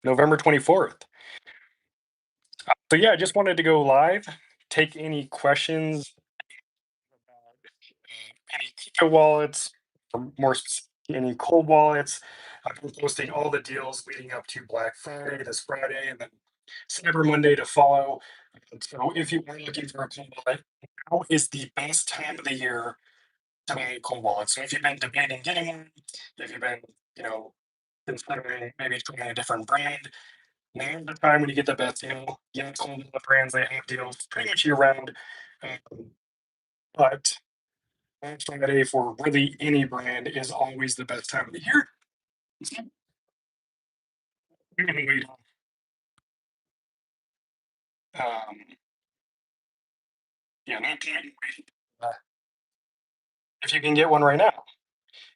November 24th. So yeah, I just wanted to go live, take any questions about any crypto wallets, or more specifically, any cold wallets. I've been posting all the deals leading up to Black Friday this Friday and then Cyber Monday to follow. So if you are looking for a cold wallet, now is the best time of the year to buy a cold wallet. So if you've been debating getting one, if you've been, you know, considering maybe trying a different brand, now's the time when you get the best deal. Yeah, it's cold wallet brands, they have deals pretty much year round. Um, but Black Friday for really any brand is always the best time of the year. So you can wait um, yeah, no point in waiting, if you can get one right now.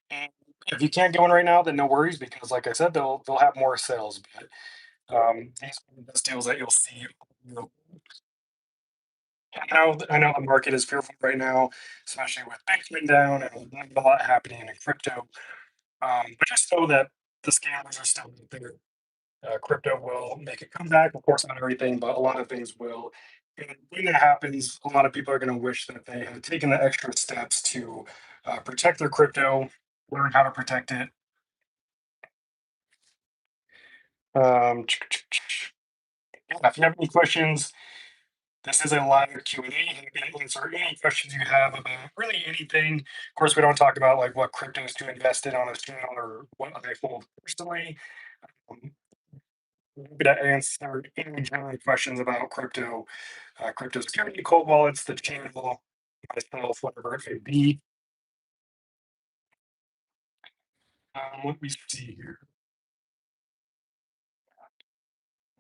And if you can't get one right now, then no worries because, like I said, they'll have more sales. But these are the best deals that you'll see. You know, I know the market is fearful right now, especially with Bitcoin down and a lot happening in crypto. But just know that the scammers are still out there. Crypto will make a comeback, of course, not everything, but a lot of things will. And when that happens, a lot of people are going to wish that they had taken the extra steps to protect their crypto, learn how to protect it. Yeah, if you have any questions, this is a live Q&A. You can answer any questions you have about really anything. Of course, we don't talk about like what cryptos to invest in on this channel or what I hold personally. Um, happy to answer any general questions about crypto security, cold wallets, the channel, myself, whatever it may be. Let me see here.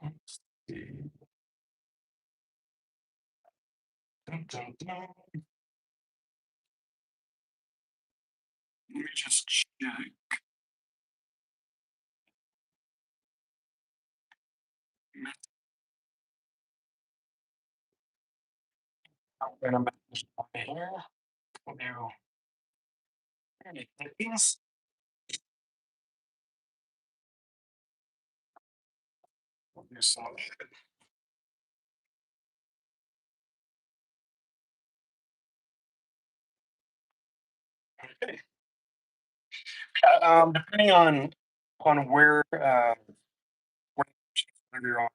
Let's see. Dun, dun, dun. Let me just check. I'm gonna manage here. We'll do any things. We'll do some of that. Okay. Depending on where you're on,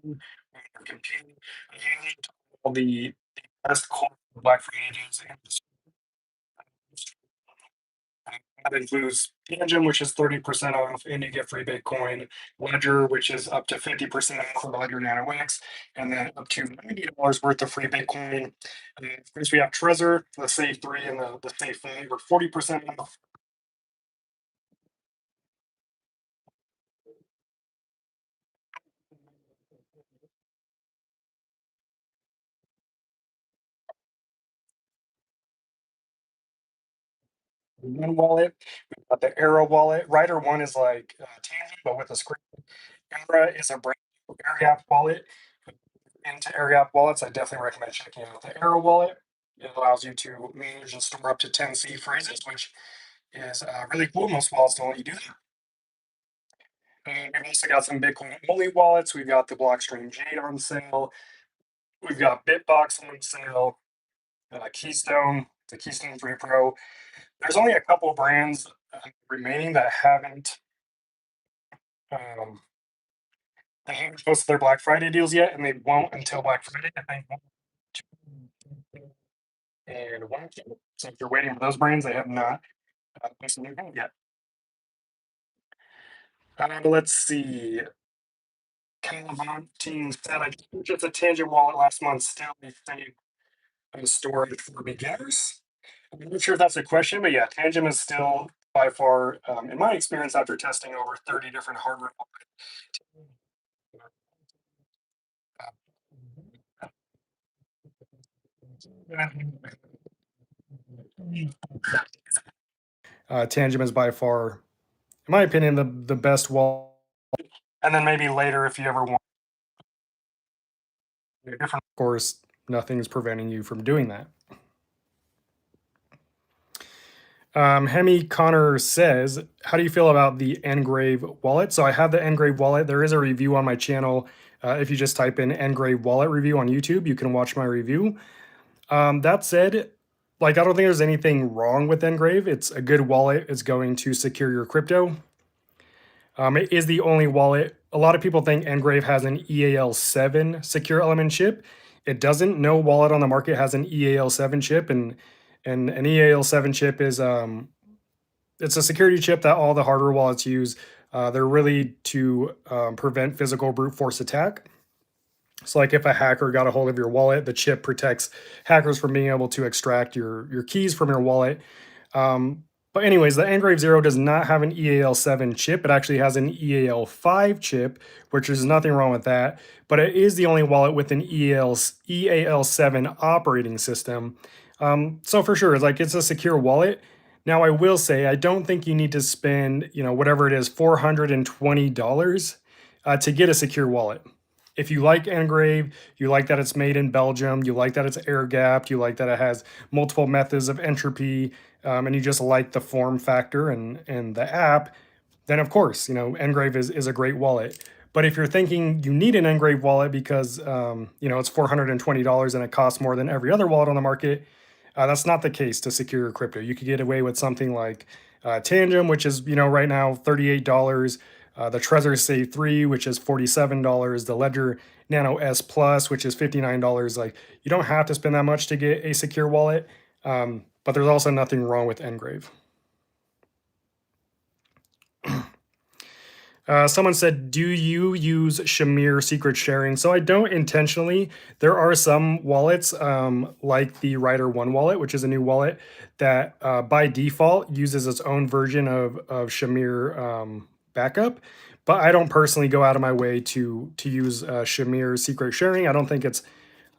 when you're competing, you need to all the best cold Black Friday deals in the that includes Tangem, which is 30% off, and you get free Bitcoin. Ledger, which is up to 50% off of Ledger Nano X, and then up to $90 worth of free Bitcoin. Of course, we have Trezor, the Safe 3 and the Safe 5 are 40% off. One wallet, we've got the Arrow wallet. Rider 1 is like Tangent, but with a screen. Era is a brand new AirGap wallet. Into AirGap wallets, I definitely recommend checking out the Arrow wallet. It allows you to manage and store up to 10 C phrases, which is really cool. Most wallets don't let you do that. And we've also got some Bitcoin only wallets. We've got the Blockstream Jade on sale. We've got Bitbox on sale. Keystone, the Keystone 3 Pro. There's only a couple brands remaining that um, they haven't posted their Black Friday deals yet, and they won't until Black Friday. I think and one. So if you're waiting for those brands, they have not posted their deal yet. Let's see. Team said I purchased a Tangent wallet last month. Still, they say storage for beginners. I'm not sure if that's a question, but yeah, Tangent is still by far, in my experience, after testing over 30 different hardware. Tangent is by far, in my opinion, the best wallet. And then maybe later, if you ever want a different, of course, nothing is preventing you from doing that. Hemi Connor says, "How do you feel about the Engrave wallet?" So I have the Engrave wallet. There is a review on my channel. If you just type in Engrave wallet review on YouTube, you can watch my review. That said, like I don't think there's anything wrong with Engrave. It's a good wallet. It's going to secure your crypto. It is the only wallet. A lot of people think Engrave has an EAL7 secure element chip. It doesn't. No wallet on the market has an EAL7 chip, and an EAL7 chip is it's a security chip that all the hardware wallets use. They're really to prevent physical brute force attack. So, like if a hacker got a hold of your wallet, the chip protects hackers from being able to extract your keys from your wallet. But anyways, the Engrave Zero does not have an EAL7 chip. It actually has an EAL5 chip, which is nothing wrong with that. But it is the only wallet with an EAL7 operating system. So for sure, it's a secure wallet. Now, I will say, I don't think you need to spend, whatever it is, $420 to get a secure wallet. If you like Engrave, you like that it's made in Belgium, you like that it's air gapped, you like that it has multiple methods of entropy, and you just like the form factor and the app, then of course, Engrave is a great wallet. But if you're thinking you need an Engrave wallet because it's $420 and it costs more than every other wallet on the market, that's not the case to secure your crypto. You could get away with something like Tangem, which is right now $38. The Trezor Safe 3, which is $47. The Ledger Nano S Plus, which is $59. Like you don't have to spend that much to get a secure wallet, but there's also nothing wrong with Engrave. Someone said, "Do you use Shamir secret sharing?" So I don't intentionally. There are some wallets, like the Rider One wallet, which is a new wallet that by default uses its own version of Shamir backup. But I don't personally go out of my way to use Shamir secret sharing. I don't think it's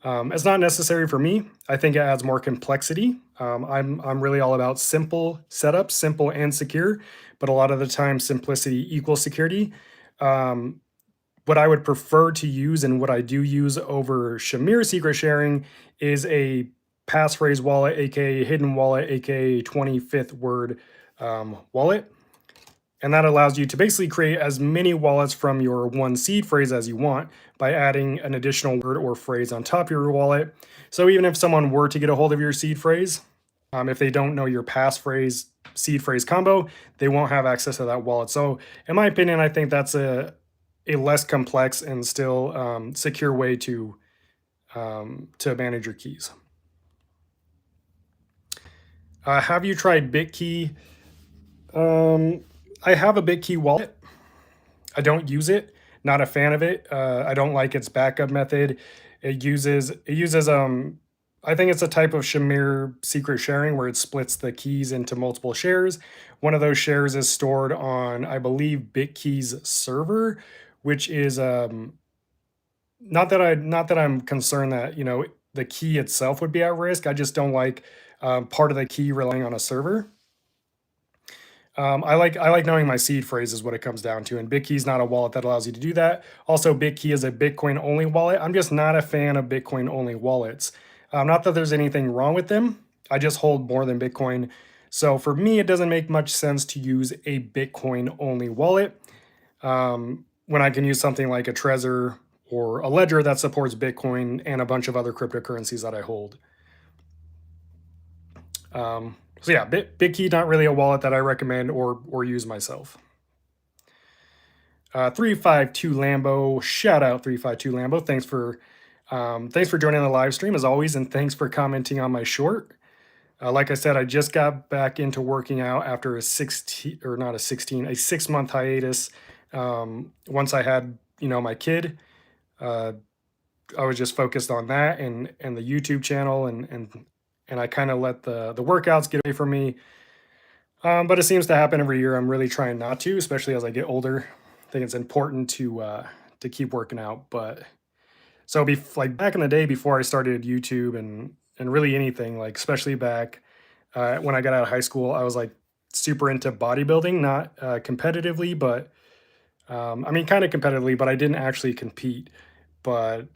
not necessary for me. I think it adds more complexity. I'm really all about simple setup, simple and secure, but a lot of the time simplicity equals security. What I would prefer to use and what I do use over Shamir secret sharing is a passphrase wallet, aka hidden wallet, aka 25th word wallet. And that allows you to basically create as many wallets from your one seed phrase as you want by adding an additional word or phrase on top of your wallet. So even if someone were to get a hold of your seed phrase, if they don't know your passphrase seed phrase combo, they won't have access to that wallet. So in my opinion, I think that's a less complex and still secure way to manage your keys. Have you tried BitKey? I have a BitKey wallet. I don't use it. Not a fan of it. I don't like its backup method. It uses I think it's a type of Shamir secret sharing where it splits the keys into multiple shares. One of those shares is stored on, I believe, BitKey's server, which is not that I'm concerned that the key itself would be at risk. I just don't like part of the key relying on a server. I like knowing my seed phrase is what it comes down to, and BitKey is not a wallet that allows you to do that. Also, BitKey is a Bitcoin only wallet. I'm just not a fan of Bitcoin only wallets. Not that there's anything wrong with them. I just hold more than Bitcoin. So for me, it doesn't make much sense to use a Bitcoin only wallet when I can use something like a Trezor or a Ledger that supports Bitcoin and a bunch of other cryptocurrencies that I hold. So yeah, BitKey not really a wallet that I recommend or use myself. 352 Lambo, shout out 352 Lambo. Thanks for joining the live stream as always, and thanks for commenting on my short. Like I said, I just got back into working out after a 6-month hiatus. Once I had my kid, I was just focused on that and the YouTube channel and I kind of let the workouts get away from me. But it seems to happen every year. I'm really trying not to, especially as I get older. I think it's important to keep working out. But so like back in the day before I started YouTube and really anything, like especially back when I got out of high school, I was like super into bodybuilding, not competitively, but I mean kind of competitively, but I didn't actually compete. But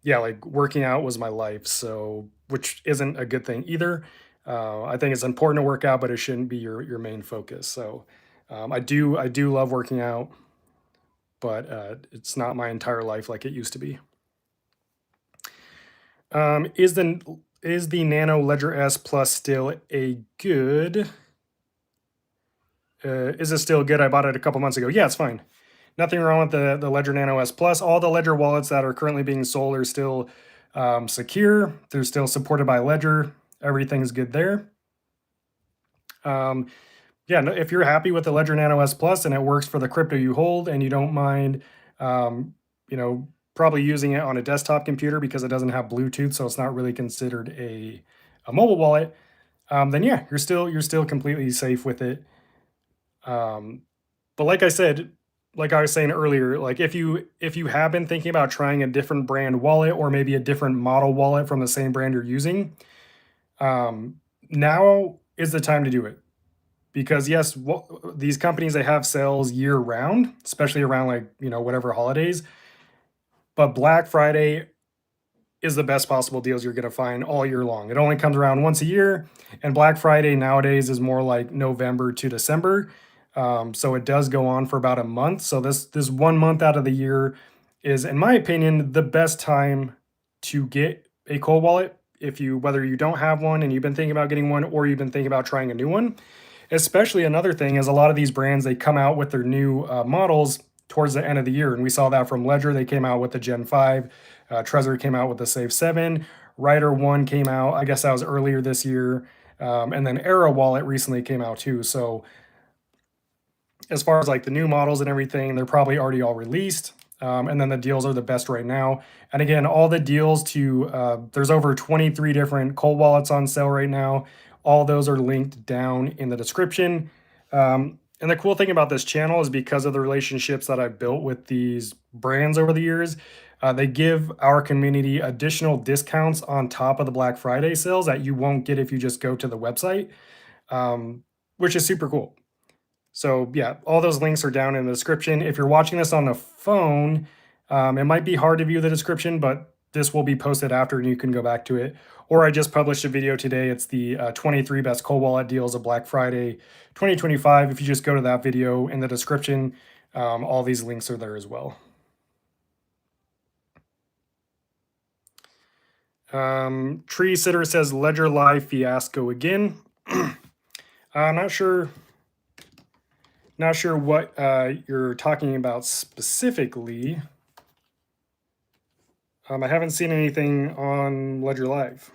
yeah, like working out was my life, so which isn't a good thing either. I think it's important to work out, but it shouldn't be your main focus. So I do love working out, but it's not my entire life like it used to be. Um, is the is the Nano Ledger S Plus still a good? Is it still good? I bought it a couple months ago. Yeah, it's fine. Nothing wrong with the Ledger Nano S Plus. All the Ledger wallets that are currently being sold are still secure. They're still supported by Ledger. Everything's good there. Yeah, if you're happy with the Ledger Nano S Plus and it works for the crypto you hold, and you don't mind, um, probably using it on a desktop computer because it doesn't have Bluetooth, so it's not really considered a mobile wallet. Then yeah, you're still completely safe with it. Um, but like I said, like I was saying earlier, like if you have been thinking about trying a different brand wallet or maybe a different model wallet from the same brand you're using, um, now is the time to do it. Because yes, these companies, they have sales year round, especially around like whatever holidays. But Black Friday is the best possible deals you're going to find all year long. It only comes around once a year, and Black Friday nowadays is more like November to December. So it does go on for about a month. So this 1 month out of the year is, in my opinion, the best time to get a cold wallet. If you whether you don't have one and you've been thinking about getting one, or you've been thinking about trying a new one. Especially another thing is, a lot of these brands, they come out with their new models towards the end of the year, and we saw that from Ledger. They came out with the Gen 5. Trezor came out with the Safe 7. Rider 1 came out, I guess that was earlier this year. And then Era Wallet recently came out too. So as far as like the new models and everything, they're probably already all released. And then the deals are the best right now. And again, all the deals there's over 23 different cold wallets on sale right now. All those are linked down in the description. And the cool thing about this channel is, because of the relationships that I've built with these brands over the years, they give our community additional discounts on top of the Black Friday sales that you won't get if you just go to the website, which is super cool. So yeah, all those links are down in the description. If you're watching this on the phone, it might be hard to view the description, but this will be posted after and you can go back to it. Or I just published a video today. It's the 23 best cold wallet deals of Black Friday 2025. If you just go to that video in the description, all these links are there as well. Tree Sitter says Ledger Live fiasco again. I'm not sure what you're talking about specifically. I haven't seen anything on Ledger Live,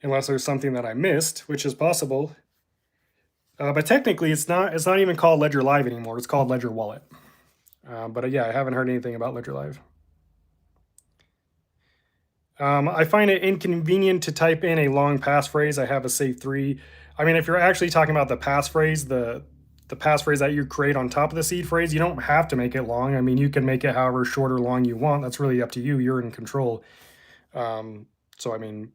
unless there's something that I missed, which is possible. But technically, it's not even called Ledger Live anymore. It's called Ledger Wallet. But yeah, I haven't heard anything about Ledger Live. I find it inconvenient to type in a long passphrase. I have a Safe 3. I mean, if you're actually talking about the passphrase, the passphrase that you create on top of the seed phrase, you don't have to make it long. I mean, you can make it however short or long you want. That's really up to you. You're in control. So I mean,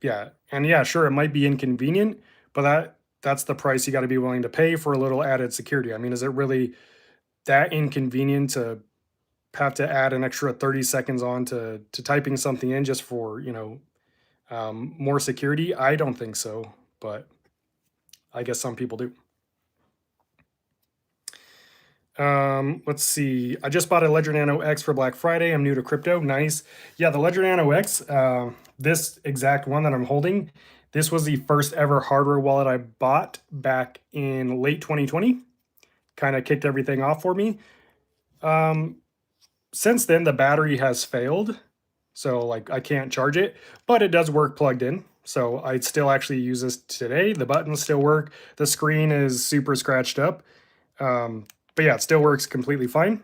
yeah, and yeah, sure, it might be inconvenient, but that's the price you got to be willing to pay for a little added security. I mean, is it really that inconvenient to have to add an extra 30 seconds on to typing something in just for more security? I don't think so, but I guess some people do. Let's see. I just bought a Ledger Nano X for Black Friday. I'm new to crypto. Nice. Yeah, the Ledger Nano X, this exact one that I'm holding, this was the first ever hardware wallet I bought back in late 2020. Kind of kicked everything off for me. Since then, the battery has failed, so like I can't charge it, but it does work plugged in. So I'd still actually use this today. The buttons still work. The screen is super scratched up. But yeah, it still works completely fine.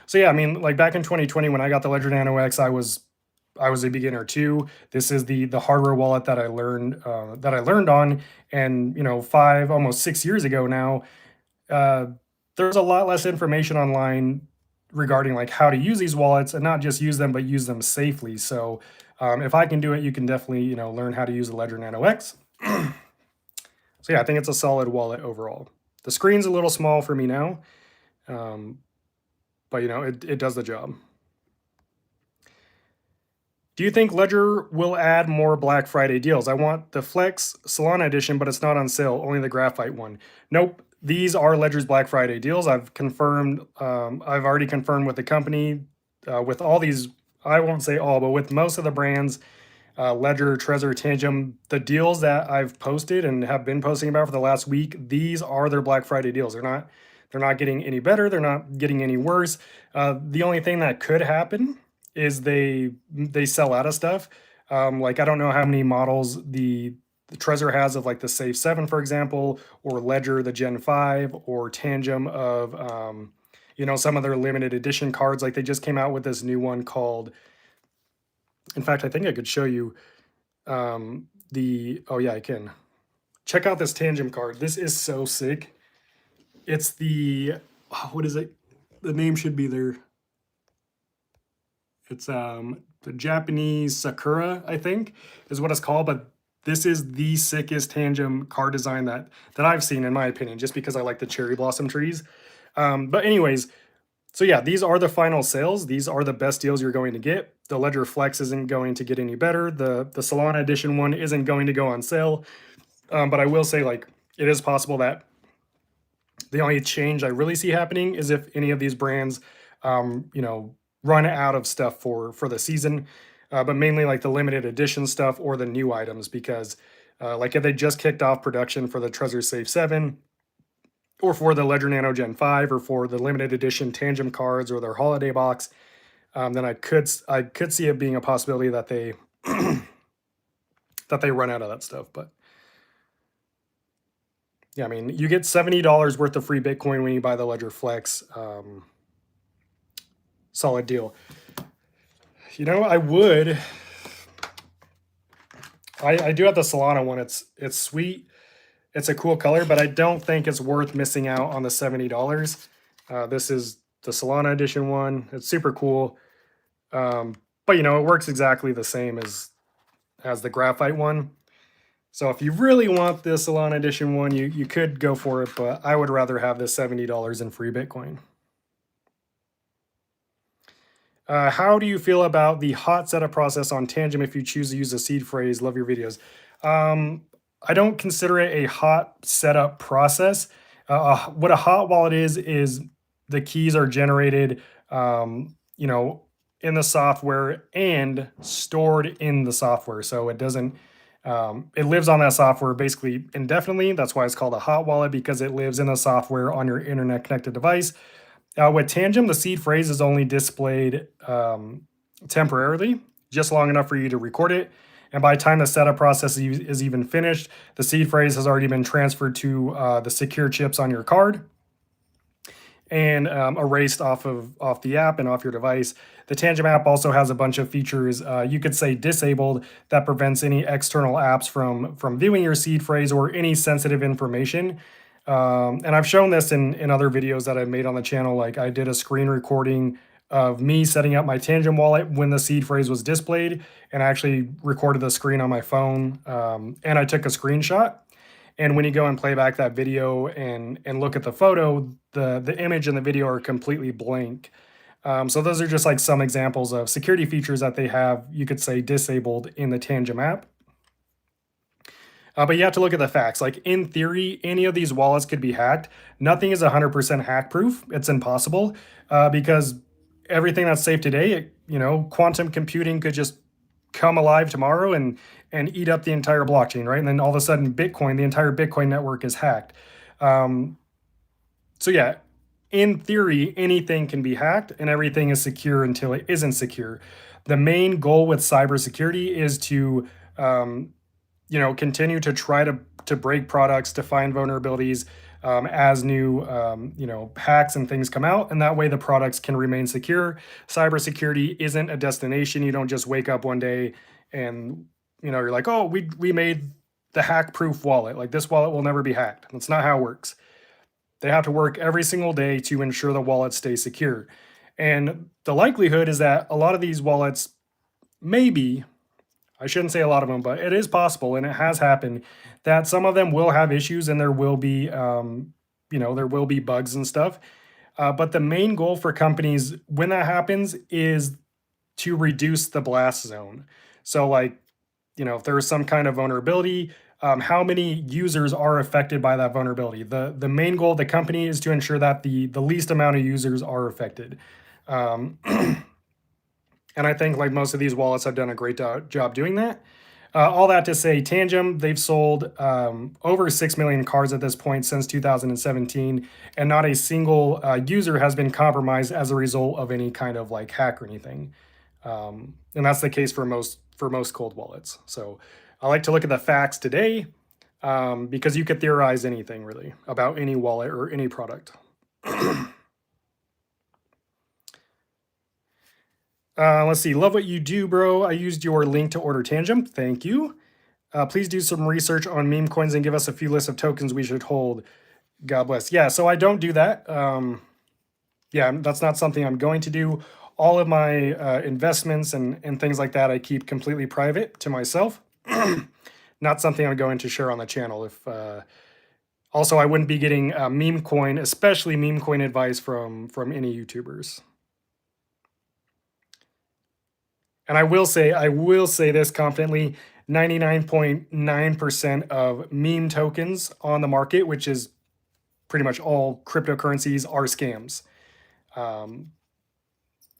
So yeah, I mean, like back in 2020 when I got the Ledger Nano X, I was a beginner too. This is the hardware wallet that I learned on, and almost 6 years ago now. There's a lot less information online regarding like how to use these wallets, and not just use them, but use them safely. So if I can do it, you can definitely learn how to use the Ledger Nano X. So yeah, I think it's a solid wallet overall. The screen's a little small for me now, but it does the job. Do you think Ledger will add more Black Friday deals? I want the Flex Solana edition, but it's not on sale, only the graphite one. Nope. These are Ledger's Black Friday deals. I've confirmed, I've already confirmed with the company, with all these, I won't say all, but with most of the brands, Ledger, Trezor, Tangem, the deals that I've posted and have been posting about for the last week, these are their Black Friday deals. They're not getting any better. They're not getting any worse. The only thing that could happen is they sell out of stuff. Like I don't know how many models the Trezor has of like the Safe 7, for example, or Ledger the Gen 5, or Tangem of some of their limited edition cards. Like they just came out with this new one called, in fact, I think I could show you oh yeah, I can. Check out this Tangem card. This is so sick. It's the, what is it? The name should be there. It's the Japanese Sakura, I think, is what it's called. But this is the sickest Tangem card design that I've seen, in my opinion, just because I like the cherry blossom trees. But anyways, so yeah, these are the final sales. These are the best deals you're going to get. The Ledger Flex isn't going to get any better. The Solana edition one isn't going to go on sale. But I will say, like, it is possible that the only change I really see happening is if any of these brands, run out of stuff for the season. But mainly like the limited edition stuff or the new items, because like if they just kicked off production for the Trezor Safe 7, or for the Ledger Nano Gen 5, or for the limited edition Tangem cards or their holiday box, then I could see it being a possibility that they that they run out of that stuff. But yeah, I mean, you get $70 worth of free Bitcoin when you buy the Ledger Flex. Solid deal. I do have the Solana one. It's sweet. It's a cool color, but I don't think it's worth missing out on the $70. This is the Solana edition one. It's super cool. But it works exactly the same as the graphite one. So if you really want the Solana edition one, you could go for it, but I would rather have the $70 in free Bitcoin. How do you feel about the hot setup process on Tangem if you choose to use a seed phrase? Love your videos. I don't consider it a hot setup process. What a hot wallet is the keys are generated, in the software and stored in the software. So it doesn't, it lives on that software basically indefinitely. That's why it's called a hot wallet, because it lives in the software on your internet connected device. With Tangem, the seed phrase is only displayed temporarily, just long enough for you to record it. And by the time the setup process is even finished, the seed phrase has already been transferred to the secure chips on your card and erased off the app and off your device. The Tangem app also has a bunch of features, you could say disabled, that prevents any external apps from viewing your seed phrase or any sensitive information. And I've shown this in other videos that I've made on the channel. Like I did a screen recording of me setting up my Tangem wallet when the seed phrase was displayed, and I actually recorded the screen on my phone, and I took a screenshot. And when you go and play back that video and look at the photo, the image and the video are completely blank. So those are just like some examples of security features that they have, you could say, disabled in the Tangem app. But you have to look at the facts. Like in theory, any of these wallets could be hacked. Nothing is 100% hack proof. It's impossible because everything that's safe today, quantum computing could just come alive tomorrow and eat up the entire blockchain, right? And then all of a sudden, the entire Bitcoin network is hacked. So yeah, in theory, anything can be hacked and everything is secure until it isn't secure. The main goal with cybersecurity is to continue to try to break products, to find vulnerabilities as new hacks and things come out, and that way the products can remain secure. Cybersecurity isn't a destination. You don't just wake up one day and you're like, oh, we made the hack-proof wallet. Like this wallet will never be hacked. That's not how it works. They have to work every single day to ensure the wallet stays secure. And the likelihood is that a lot of these wallets, maybe, I shouldn't say a lot of them, but it is possible, and it has happened, that some of them will have issues and there will be, there will be bugs and stuff. But the main goal for companies when that happens is to reduce the blast zone. So like, if there is some kind of vulnerability, how many users are affected by that vulnerability? The main goal of the company is to ensure that the least amount of users are affected. Um, and I think like most of these wallets have done a great job doing that. All that to say, Tangem, they've sold over 6 million cards at this point since 2017, and not a single user has been compromised as a result of any kind of like hack or anything. And that's the case for most cold wallets. So I like to look at the facts today, because you could theorize anything really about any wallet or any product. Let's see. Love what you do, bro. I used your link to order Tangem. Thank you. Please do some research on meme coins and give us a few lists of tokens we should hold. God bless. Yeah, so I don't do that. Yeah, that's not something I'm going to do. All of my investments and things like that, I keep completely private to myself. Not something I'm going to share on the channel. Also, I wouldn't be getting meme coin, especially meme coin advice from any YouTubers. And I will say this confidently: 99.9% of meme tokens on the market, which is pretty much all cryptocurrencies, are scams.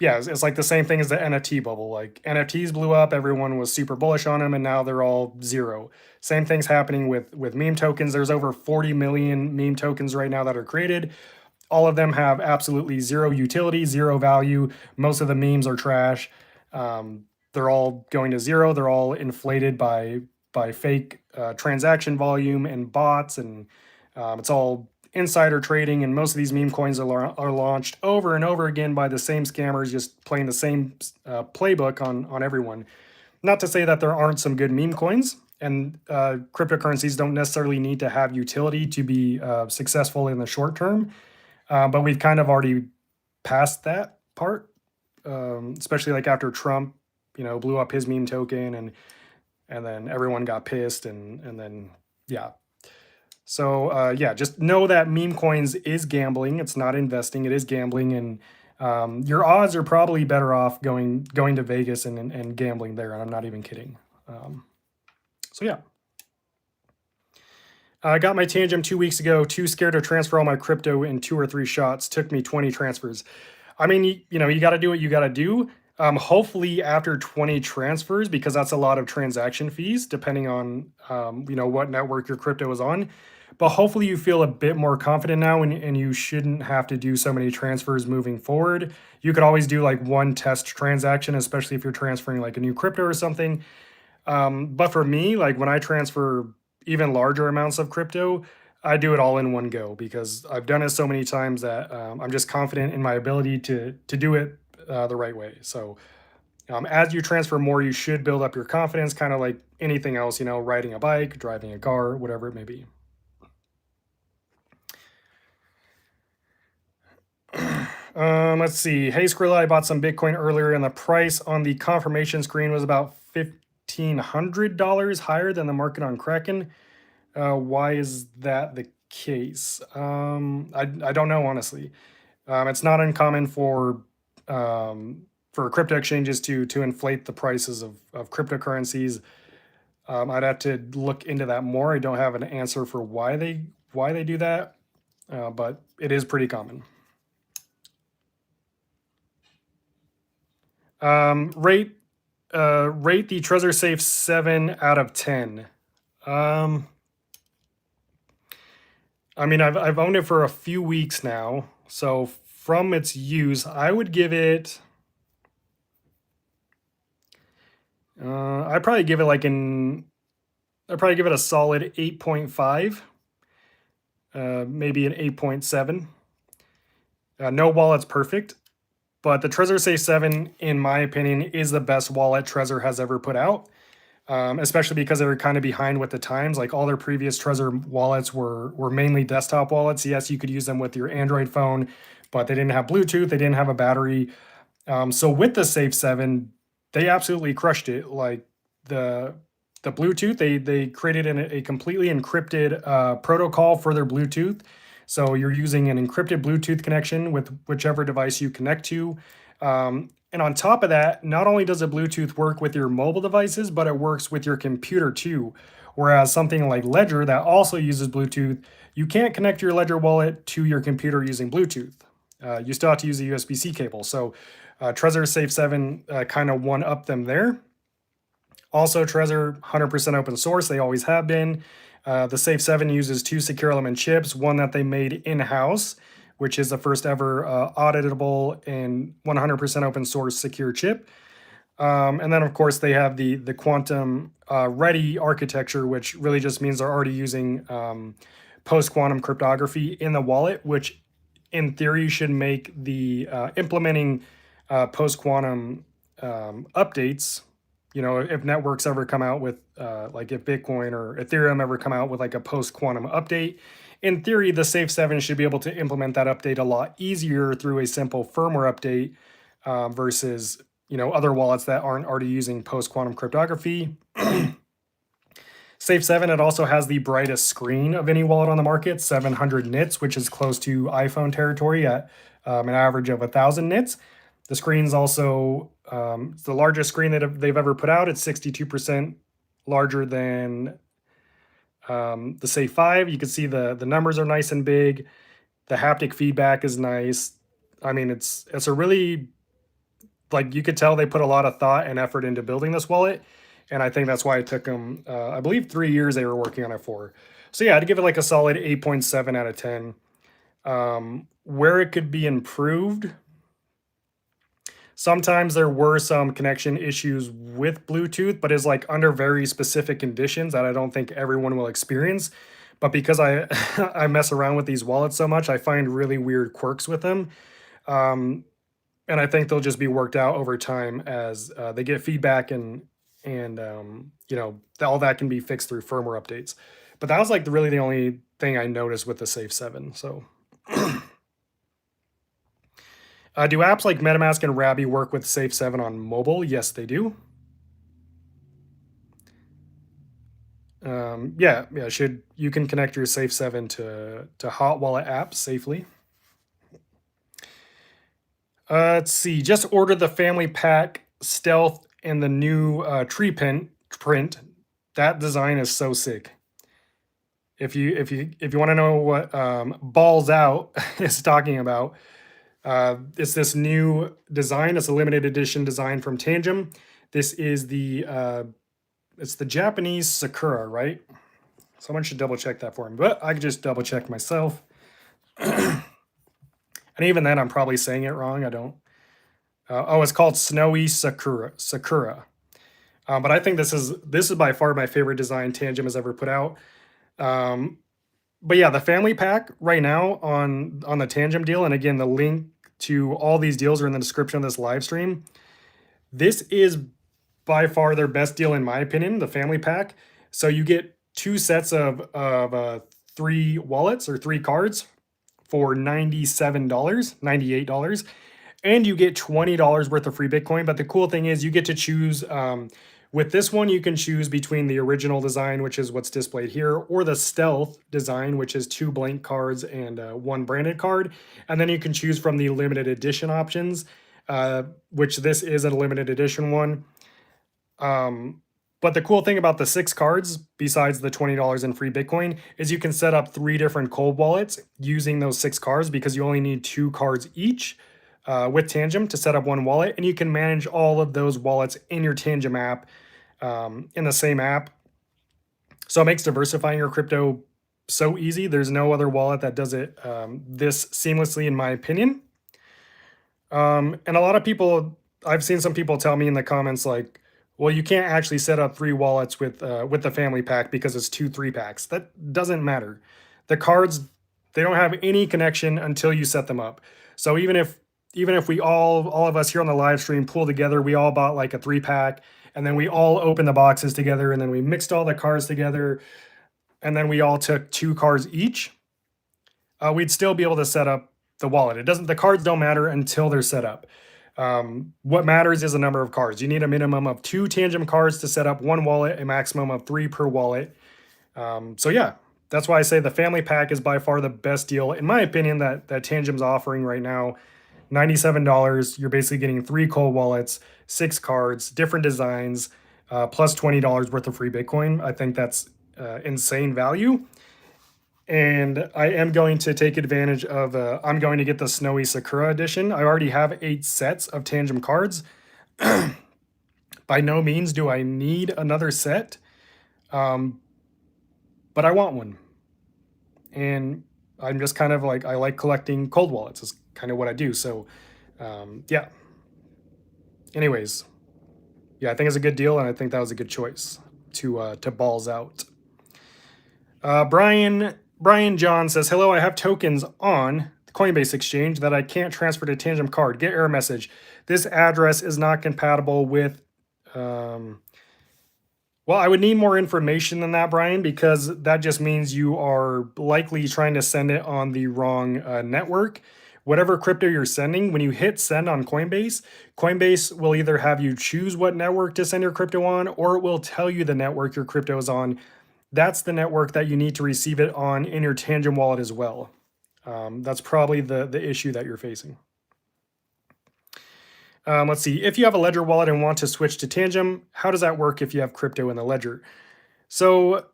Yeah, it's like the same thing as the NFT bubble. Like NFTs blew up, everyone was super bullish on them, and now they're all zero. Same thing's happening with meme tokens. There's over 40 million meme tokens right now that are created. All of them have absolutely zero utility, zero value. Most of the memes are trash. They're all going to zero. They're all inflated by fake transaction volume and bots, and it's all insider trading. And most of these meme coins are launched over and over again by the same scammers, just playing the same playbook on everyone. Not to say that there aren't some good meme coins, and cryptocurrencies don't necessarily need to have utility to be successful in the short term. But we've kind of already passed that part, especially like after Trump, blew up his meme token, and then everyone got pissed, and then yeah. So yeah, just know that meme coins is gambling. It's not investing. It is gambling, and your odds are probably better off going to Vegas and gambling there. And I'm not even kidding. So yeah. I got my Tangem 2 weeks ago. Too scared to transfer all my crypto in 2 or 3 shots. Took me 20 transfers. I mean, you got to do what you got to do. Hopefully after 20 transfers, because that's a lot of transaction fees, depending on what network your crypto is on. But hopefully you feel a bit more confident now, and you shouldn't have to do so many transfers moving forward. You could always do like one test transaction, especially if you're transferring like a new crypto or something. But for me, like when I transfer even larger amounts of crypto, I do it all in one go, because I've done it so many times that I'm just confident in my ability to do it the right way. So as you transfer more, you should build up your confidence, kind of like anything else, riding a bike, driving a car, whatever it may be. Let's see. Hey, Skrilla, I bought some Bitcoin earlier, and the price on the confirmation screen was about $1,500 higher than the market on Kraken. Why is that the case? I don't know, honestly. It's not uncommon for crypto exchanges to inflate the prices of cryptocurrencies. I'd have to look into that more. I don't have an answer for why they do that, but it is pretty common. Rate the Trezor Safe 7 out of 10. I mean, I've owned it for a few weeks now, so from its use, I would give it. I'd probably give it a solid 8.5, maybe an 8.7. No wallet's perfect, but the Trezor Safe 7, in my opinion, is the best wallet Trezor has ever put out. Especially because they were kind of behind with the times. Like all their previous Trezor wallets were mainly desktop wallets. Yes, you could use them with your Android phone, but they didn't have Bluetooth. They didn't have a battery. So with the Safe 7, they absolutely crushed it. Like the Bluetooth, they created a completely encrypted protocol for their Bluetooth. So you're using an encrypted Bluetooth connection with whichever device you connect to. And on top of that, not only does it Bluetooth work with your mobile devices, but it works with your computer too. Whereas something like Ledger that also uses Bluetooth, you can't connect your Ledger wallet to your computer using Bluetooth. You still have to use a USB-C cable. So Trezor Safe 7 kind of one up them there. Also, Trezor, 100% open source. They always have been. The Safe 7 uses two secure element chips, one that they made in-house, which is the first ever auditable and 100% open source secure chip. And then, of course, they have the quantum ready architecture, which really just means they're already using post-quantum cryptography in the wallet, which in theory should make the implementing post-quantum updates. You know, if networks ever come out with like if Bitcoin or Ethereum ever come out with like a post-quantum update, in theory, the Safe 7 should be able to implement that update a lot easier through a simple firmware update versus, you know, other wallets that aren't already using post-quantum cryptography. Safe 7, it also has the brightest screen of any wallet on the market, 700 nits, which is close to iPhone territory at an average of 1,000 nits. The screen's also it's the largest screen that they've ever put out. It's 62% larger than the Safe 5. You can see the numbers are nice and big. The haptic feedback is nice. I mean, it's a really, like, you could tell they put a lot of thought and effort into building this wallet. And I think that's why it took them, I believe, 3 years they were working on it for. So yeah, I'd give it like a solid 8.7 out of 10. Where it could be improved, sometimes there were some connection issues with Bluetooth, but it's like under very specific conditions that I don't think everyone will experience. But because I I mess around with these wallets so much, I find really weird quirks with them. Um, and I think they'll just be worked out over time as they get feedback and you know, all that can be fixed through firmware updates. But that was like really the only thing I noticed with the Safe 7. So do apps like MetaMask and Rabby work with Safe 7 on mobile? Yes, they do. Yeah. Should you can connect your Safe 7 to hot wallet apps safely. Let's see. Just order the family pack stealth and the new tree print. That design is so sick. If you want to know what balls out is talking about, it's this new design. It's a limited edition design from Tangem. This is it's the Japanese Sakura, right? Someone should double check that for me, but I could just double check myself. And even then, I'm probably saying it wrong. I don't. Oh, it's called Snowy Sakura. Sakura. But I think this is by far my favorite design Tangem has ever put out. Um, but yeah, the family pack right now on the Tangem deal, and again, the link to all these deals are in the description of this live stream. This is by far their best deal in my opinion, the family pack. So you get two sets of 3 wallets or 3 cards for $97, $98, and you get $20 worth of free Bitcoin. But the cool thing is you get to choose with this one, you can choose between the original design, which is what's displayed here, or the stealth design, which is 2 blank cards and 1 branded card. And then you can choose from the limited edition options, which this is a limited edition one. But the cool thing about the 6 cards, besides the $20 in free Bitcoin, is you can set up 3 different cold wallets using those 6 cards because you only need 2 cards each with Tangem to set up 1 wallet. And you can manage all of those wallets in your Tangem app in the same app. So it makes diversifying your crypto so easy. There's no other wallet that does it this seamlessly, in my opinion. And a lot of people, I've seen some people tell me in the comments like, well, you can't actually set up 3 wallets with the family pack because it's 2 3 packs. That doesn't matter. The cards, they don't have any connection until you set them up. So even if we all of us here on the live stream pull together, we all bought like a 3 pack, and then we all opened the boxes together, and then we mixed all the cards together, and then we all took 2 cards each, we'd still be able to set up the wallet. The cards don't matter until they're set up. What matters is the number of cards. You need a minimum of 2 Tangem cards to set up 1 wallet, a maximum of 3 per wallet. So yeah, that's why I say the family pack is by far the best deal, in my opinion, that Tangem's offering right now. $97. You're basically getting 3 cold wallets, 6 cards, different designs, plus $20 worth of free Bitcoin. I think that's insane value. And I am going to take advantage of, I'm going to get the Snowy Sakura edition. I already have 8 sets of Tangem cards. By no means do I need another set, but I want one. And I'm just kind of like, I like collecting cold wallets. It's kind of what I do. So, yeah. Anyways, yeah, I think it's a good deal, and I think that was a good choice to balls out. Brian John says, "Hello, I have tokens on the Coinbase exchange that I can't transfer to Tangem Card. Get error message. This address is not compatible with." Well, I would need more information than that, Brian, because that just means you are likely trying to send it on the wrong network. Whatever crypto you're sending, when you hit send on Coinbase, Coinbase will either have you choose what network to send your crypto on, or it will tell you the network your crypto is on. That's the network that you need to receive it on in your Tangem wallet as well. That's probably the issue that you're facing. Let's see. If you have a Ledger wallet and want to switch to Tangem, how does that work if you have crypto in the Ledger? So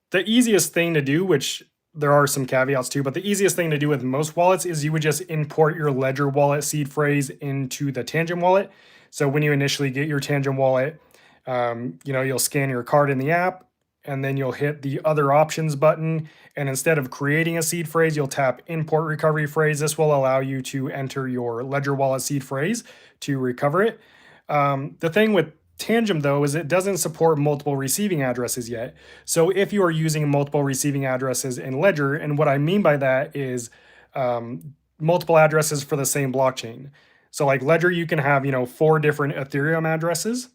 the easiest thing to do, which there are some caveats too, but the easiest thing to do with most wallets is you would just import your Ledger wallet seed phrase into the Tangem wallet. So when you initially get your Tangem wallet, you'll scan your card in the app, and then you'll hit the other options button. And instead of creating a seed phrase, you'll tap import recovery phrase. This will allow you to enter your Ledger wallet seed phrase to recover it. The thing with Tangem, though, is it doesn't support multiple receiving addresses yet. So if you are using multiple receiving addresses in Ledger, and what I mean by that is multiple addresses for the same blockchain. So like Ledger, you can have 4 different Ethereum addresses.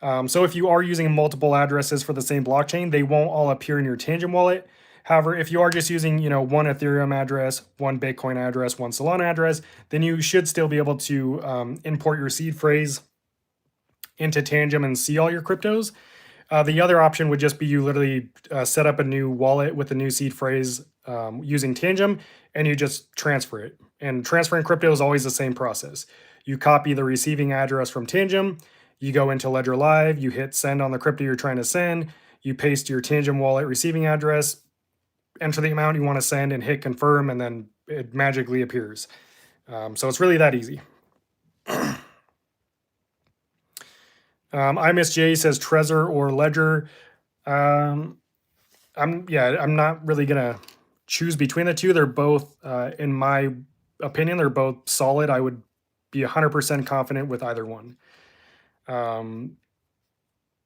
So if you are using multiple addresses for the same blockchain, they won't all appear in your Tangem wallet. However, if you are just using, one Ethereum address, one Bitcoin address, one Solana address, then you should still be able to import your seed phrase into Tangem and see all your cryptos. The other option would just be you literally set up a new wallet with a new seed phrase using Tangem, and you just transfer it. And transferring crypto is always the same process. You copy the receiving address from Tangem, you go into Ledger Live, you hit send on the crypto you're trying to send, you paste your Tangem wallet receiving address, enter the amount you want to send, and hit confirm, and then it magically appears. So it's really that easy. I Miss J says Trezor or Ledger. I'm not really gonna choose between the two. They're both, in my opinion, they're both solid. I would be 100% confident with either one.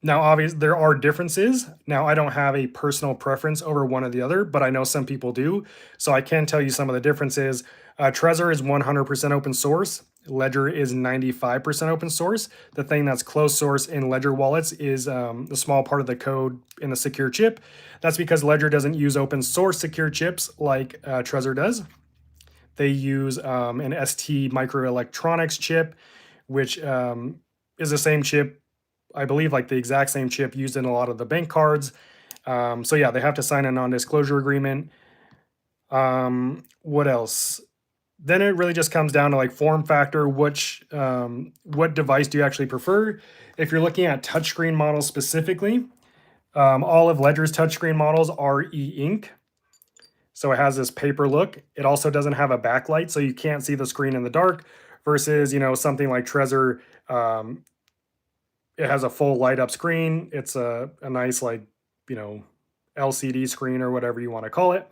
Now, obviously, there are differences. Now, I don't have a personal preference over one or the other, but I know some people do. So I can tell you some of the differences. Trezor is 100% open source. Ledger is 95% open source. The thing that's closed source in Ledger wallets is the small part of the code in the secure chip. That's because Ledger doesn't use open source secure chips like Trezor does. They use an ST microelectronics chip, which is the same chip, I believe, like the exact same chip used in a lot of the bank cards. So yeah, they have to sign a non-disclosure agreement. What else? Then it really just comes down to like form factor, what device do you actually prefer? If you're looking at touchscreen models specifically, all of Ledger's touchscreen models are e-ink. So it has this paper look. It also doesn't have a backlight, so you can't see the screen in the dark, versus, something like Trezor, it has a full light up screen. It's a nice, like, LCD screen or whatever you want to call it.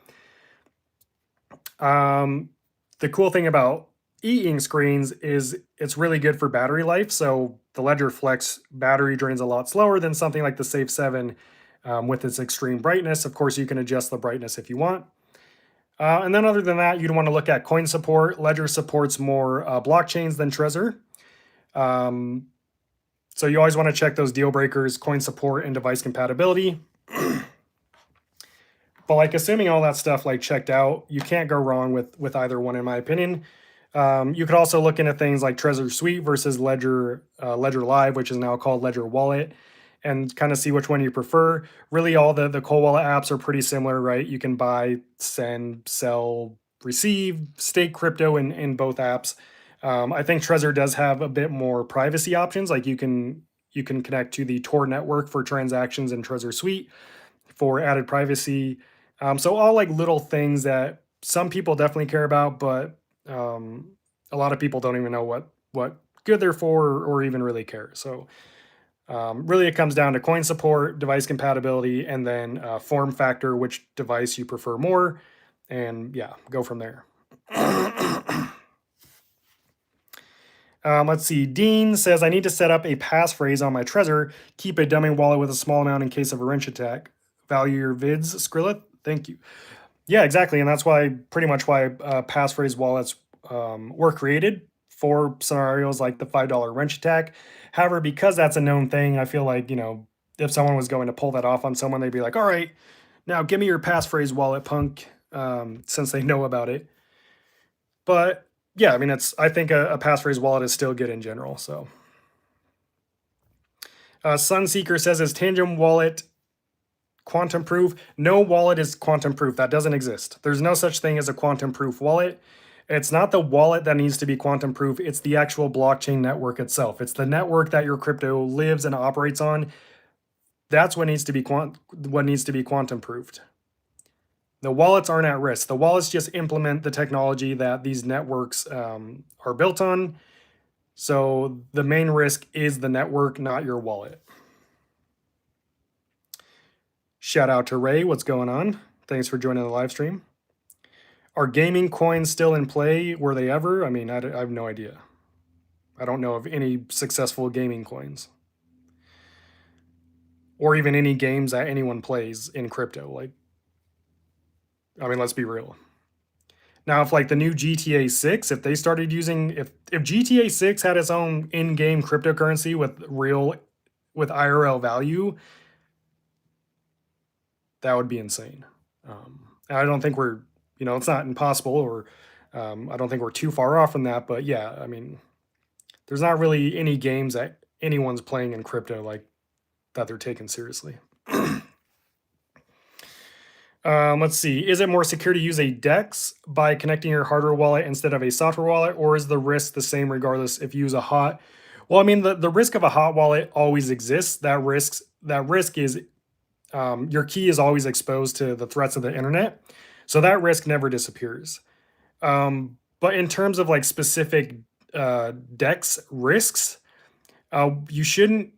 The cool thing about e-ink screens is it's really good for battery life. So the Ledger Flex battery drains a lot slower than something like the Safe 7 with its extreme brightness. Of course, you can adjust the brightness if you want. And then other than that, you'd want to look at coin support. Ledger supports more blockchains than Trezor. So you always want to check those deal breakers, coin support, and device compatibility. But like, assuming all that stuff like checked out, you can't go wrong with either one, in my opinion. You could also look into things like Trezor Suite versus Ledger Live, which is now called Ledger Wallet, and kind of see which one you prefer. Really, all the cold wallet apps are pretty similar, right? You can buy, send, sell, receive, stake crypto in both apps. I think Trezor does have a bit more privacy options. Like you can connect to the Tor network for transactions in Trezor Suite for added privacy. So all like little things that some people definitely care about, but um, a lot of people don't even know what good they're for or even really care. So really, it comes down to coin support, device compatibility, and then form factor, which device you prefer more, and yeah, go from there. Let's see. Dean says, I need to set up a passphrase on my Trezor. Keep a dumbing wallet with a small amount in case of a wrench attack. Value your vids, Skrilla. Thank you. Yeah, exactly. And that's why, pretty much why passphrase wallets were created for scenarios like the $5 wrench attack. However, because that's a known thing, I feel like, if someone was going to pull that off on someone, they'd be like, all right, now give me your passphrase wallet, punk, since they know about it. But yeah, I mean, I think a passphrase wallet is still good in general. So, Sunseeker says, is Tangem wallet quantum proof? No wallet is quantum proof. That doesn't exist. There's no such thing as a quantum proof wallet. It's not the wallet that needs to be quantum proof. It's the actual blockchain network itself. It's the network that your crypto lives and operates on. That's what needs to be quantum proofed. The wallets aren't at risk. The wallets just implement the technology that these networks are built on. So the main risk is the network, not your wallet. Shout out to Ray. What's going on? Thanks for joining the live stream. Are gaming coins still in play? Were they ever? I mean, I have no idea. I don't know of any successful gaming coins. Or even any games that anyone plays in crypto. Like, I mean, let's be real. Now, if like the new GTA 6, if they started using, if GTA 6 had its own in-game cryptocurrency with IRL value, that would be insane. I don't think we're, it's not impossible, or I don't think we're too far off from that. But yeah, I mean, there's not really any games that anyone's playing in crypto like that they're taken seriously. Let's see. Is it more secure to use a DEX by connecting your hardware wallet instead of a software wallet, or is the risk the same regardless if you use a hot? Well, I mean, the risk of a hot wallet always exists. That risk is your key is always exposed to the threats of the internet, so that risk never disappears. But in terms of like specific DEX risks, you shouldn't,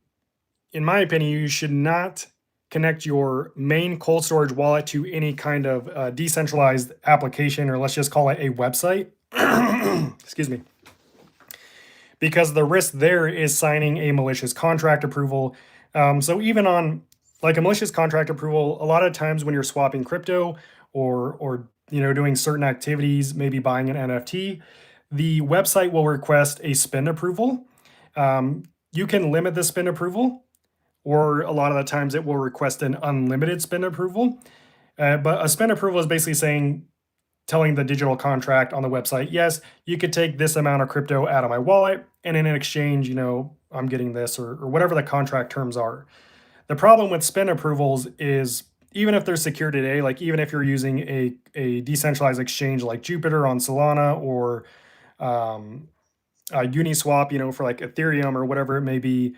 in my opinion, you should not connect your main cold storage wallet to any kind of decentralized application, or let's just call it a website. Excuse me. Because the risk there is signing a malicious contract approval. So even on like a malicious contract approval, a lot of times when you're swapping crypto or doing certain activities, maybe buying an NFT, the website will request a spend approval. You can limit the spend approval, or a lot of the times it will request an unlimited spend approval. But a spend approval is basically telling the digital contract on the website, yes, you could take this amount of crypto out of my wallet, and in exchange, I'm getting this, or whatever the contract terms are. The problem with spend approvals is, even if they're secure today, like even if you're using a decentralized exchange like Jupiter on Solana, or Uniswap, for like Ethereum or whatever it may be,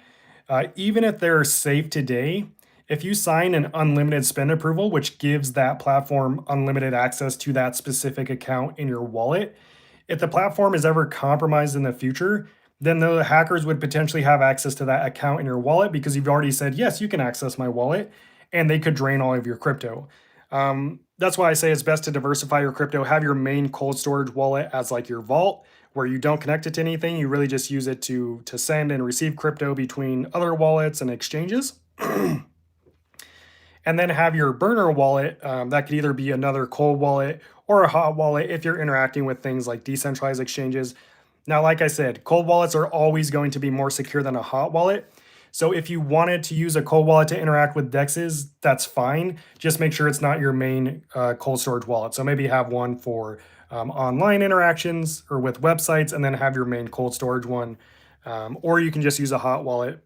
even if they're safe today, if you sign an unlimited spend approval, which gives that platform unlimited access to that specific account in your wallet, if the platform is ever compromised in the future, then the hackers would potentially have access to that account in your wallet, because you've already said, yes, you can access my wallet, and they could drain all of your crypto. That's why I say it's best to diversify your crypto. Have your main cold storage wallet as like your vault, where you don't connect it to anything. You really just use it to send and receive crypto between other wallets and exchanges. And then have your burner wallet that could either be another cold wallet or a hot wallet if you're interacting with things like decentralized exchanges. Now, like I said, cold wallets are always going to be more secure than a hot wallet. So if you wanted to use a cold wallet to interact with DEXs, that's fine. Just make sure it's not your main cold storage wallet. So maybe have one for online interactions or with websites, and then have your main cold storage one. Or you can just use a hot wallet.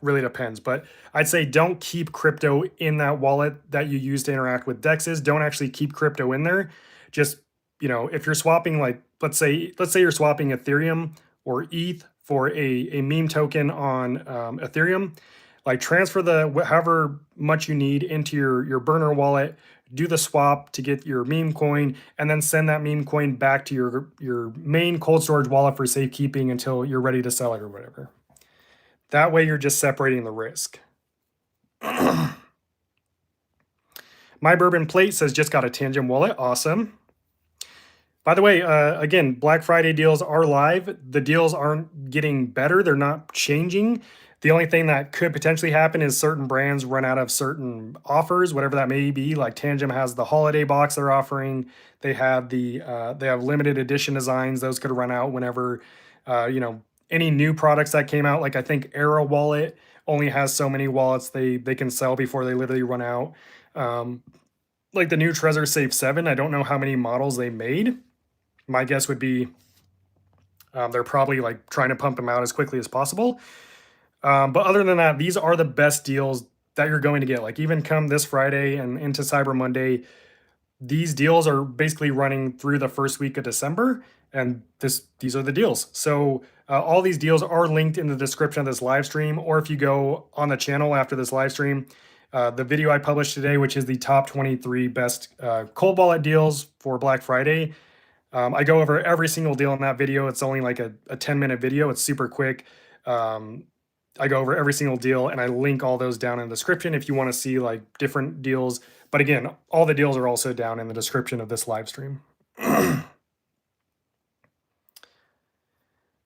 Really depends. But I'd say don't keep crypto in that wallet that you use to interact with DEXs. Don't actually keep crypto in there. Just, if you're swapping like let's say you're swapping Ethereum or ETH for a meme token on Ethereum, like transfer however much you need into your burner wallet, do the swap to get your meme coin, and then send that meme coin back to your main cold storage wallet for safekeeping until you're ready to sell it or whatever. That way you're just separating the risk. My Bourbon Plate says just got a Tangem wallet. Awesome. By the way, again, Black Friday deals are live. The deals aren't getting better. They're not changing. The only thing that could potentially happen is certain brands run out of certain offers, whatever that may be. Like Tangem has the holiday box they're offering. They have they have limited edition designs. Those could run out whenever, any new products that came out. Like I think Era Wallet only has so many wallets they can sell before they literally run out. Like the new Trezor Safe 7, I don't know how many models they made. My guess would be they're probably like trying to pump them out as quickly as possible. But other than that, these are the best deals that you're going to get. Like even come this Friday and into Cyber Monday, these deals are basically running through the first week of December, and these are the deals. So all these deals are linked in the description of this live stream, or if you go on the channel after this live stream, the video I published today, which is the top 23 best cold wallet deals for Black Friday. I go over every single deal in that video. It's only like a 10-minute video. It's super quick. I go over every single deal and I link all those down in the description if you want to see like different deals. But again, all the deals are also down in the description of this live stream.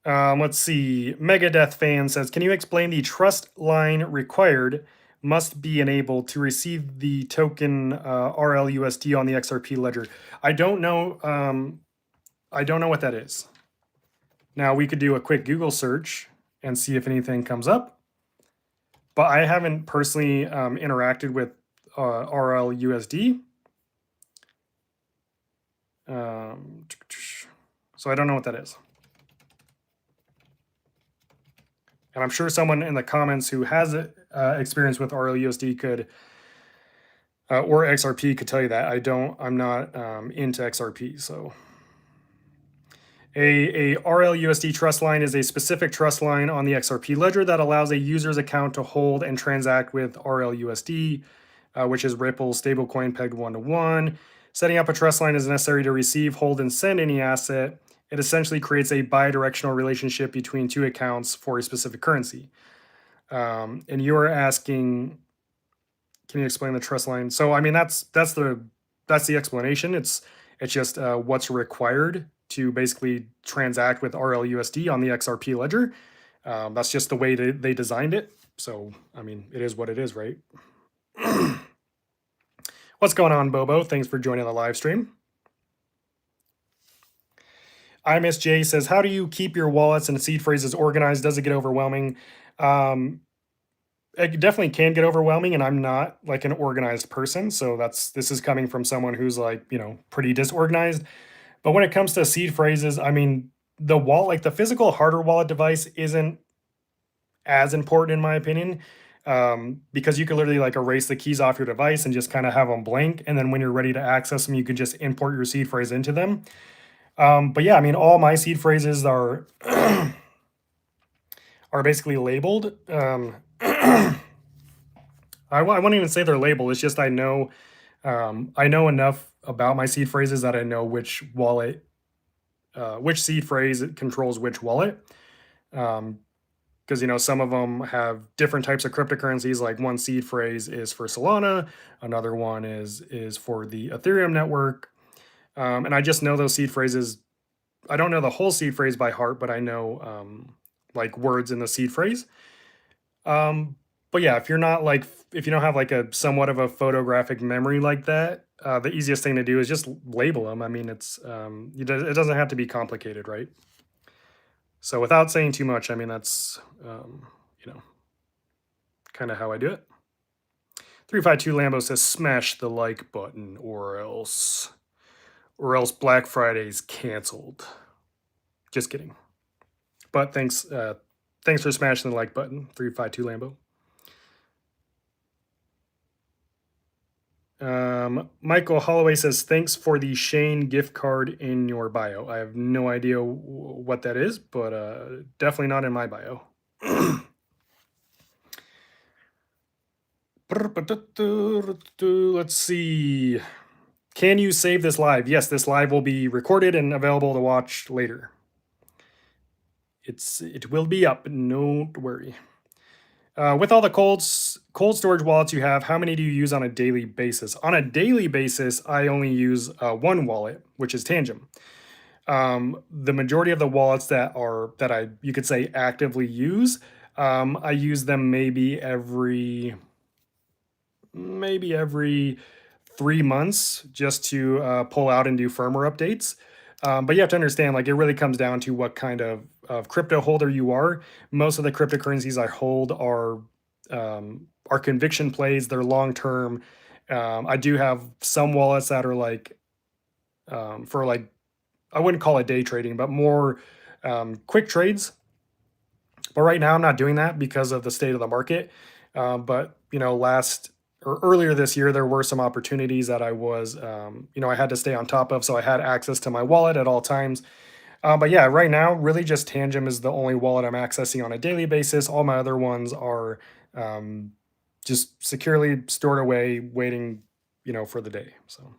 Let's see. Megadeth fan says, can you explain the trust line required must be enabled to receive the token RLUSD on the XRP ledger? I don't know. I don't know what that is. Now we could do a quick Google search and see if anything comes up, but I haven't personally interacted with RLUSD. So I don't know what that is. And I'm sure someone in the comments who has experience with RLUSD could, or XRP could tell you that. I'm not into XRP, so. A RLUSD trust line is a specific trust line on the XRP ledger that allows a user's account to hold and transact with RLUSD, which is Ripple's stablecoin pegged 1-to-1. Setting up a trust line is necessary to receive, hold, and send any asset. It essentially creates a bi-directional relationship between two accounts for a specific currency. And you are asking, can you explain the trust line? So, I mean, that's the explanation. It's just what's required to basically transact with RLUSD on the XRP ledger. That's just the way they designed it. So, I mean, it is what it is, right? What's going on, Bobo? Thanks for joining the live stream. I Miss J says, how do you keep your wallets and seed phrases organized? Does it get overwhelming? It definitely can get overwhelming, and I'm not like an organized person. So this is coming from someone who's like, pretty disorganized. But when it comes to seed phrases, I mean, the wallet, like the physical hardware wallet device isn't as important in my opinion, because you can literally like erase the keys off your device and just kind of have them blank. And then when you're ready to access them, you can just import your seed phrase into them. But yeah, I mean, all my seed phrases are are basically labeled. I won't even say they're labeled. It's just I know enough about my seed phrases that I know which wallet, which seed phrase controls which wallet. Because some of them have different types of cryptocurrencies. Like one seed phrase is for Solana, another one is for the Ethereum network, and I just know those seed phrases. I don't know the whole seed phrase by heart, but I know like words in the seed phrase. But yeah, if you don't have like a somewhat of a photographic memory like that, the easiest thing to do is just label them. I mean, it doesn't have to be complicated, right? So without saying too much, I mean, that's, kind of how I do it. 352 Lambo says, smash the like button or else Black Friday's canceled. Just kidding. But thanks for smashing the like button, 352 Lambo. Michael Holloway says, thanks for the Shane gift card in your bio. I have no idea what that is, but definitely not in my bio. Let's see. Can you save this live? Yes, this live will be recorded and available to watch later. It will be up. Don't worry. With all the cold storage wallets you have, how many do you use on a daily basis? On a daily basis, I only use one wallet, which is Tangem. The majority of the wallets that I you could say actively use, I use them maybe every 3 months just to pull out and do firmware updates. But you have to understand, like, it really comes down to what kind of crypto holder you are. Most of the cryptocurrencies I hold are conviction plays. They're long term. I do have some wallets that are like for like, I wouldn't call it day trading, but more quick trades. But right now, I'm not doing that because of the state of the market. But last or earlier this year, there were some opportunities that I had to stay on top of, so I had access to my wallet at all times. But yeah, right now, really just Tangem is the only wallet I'm accessing on a daily basis. All my other ones are um, just securely stored away, waiting, for the day. So.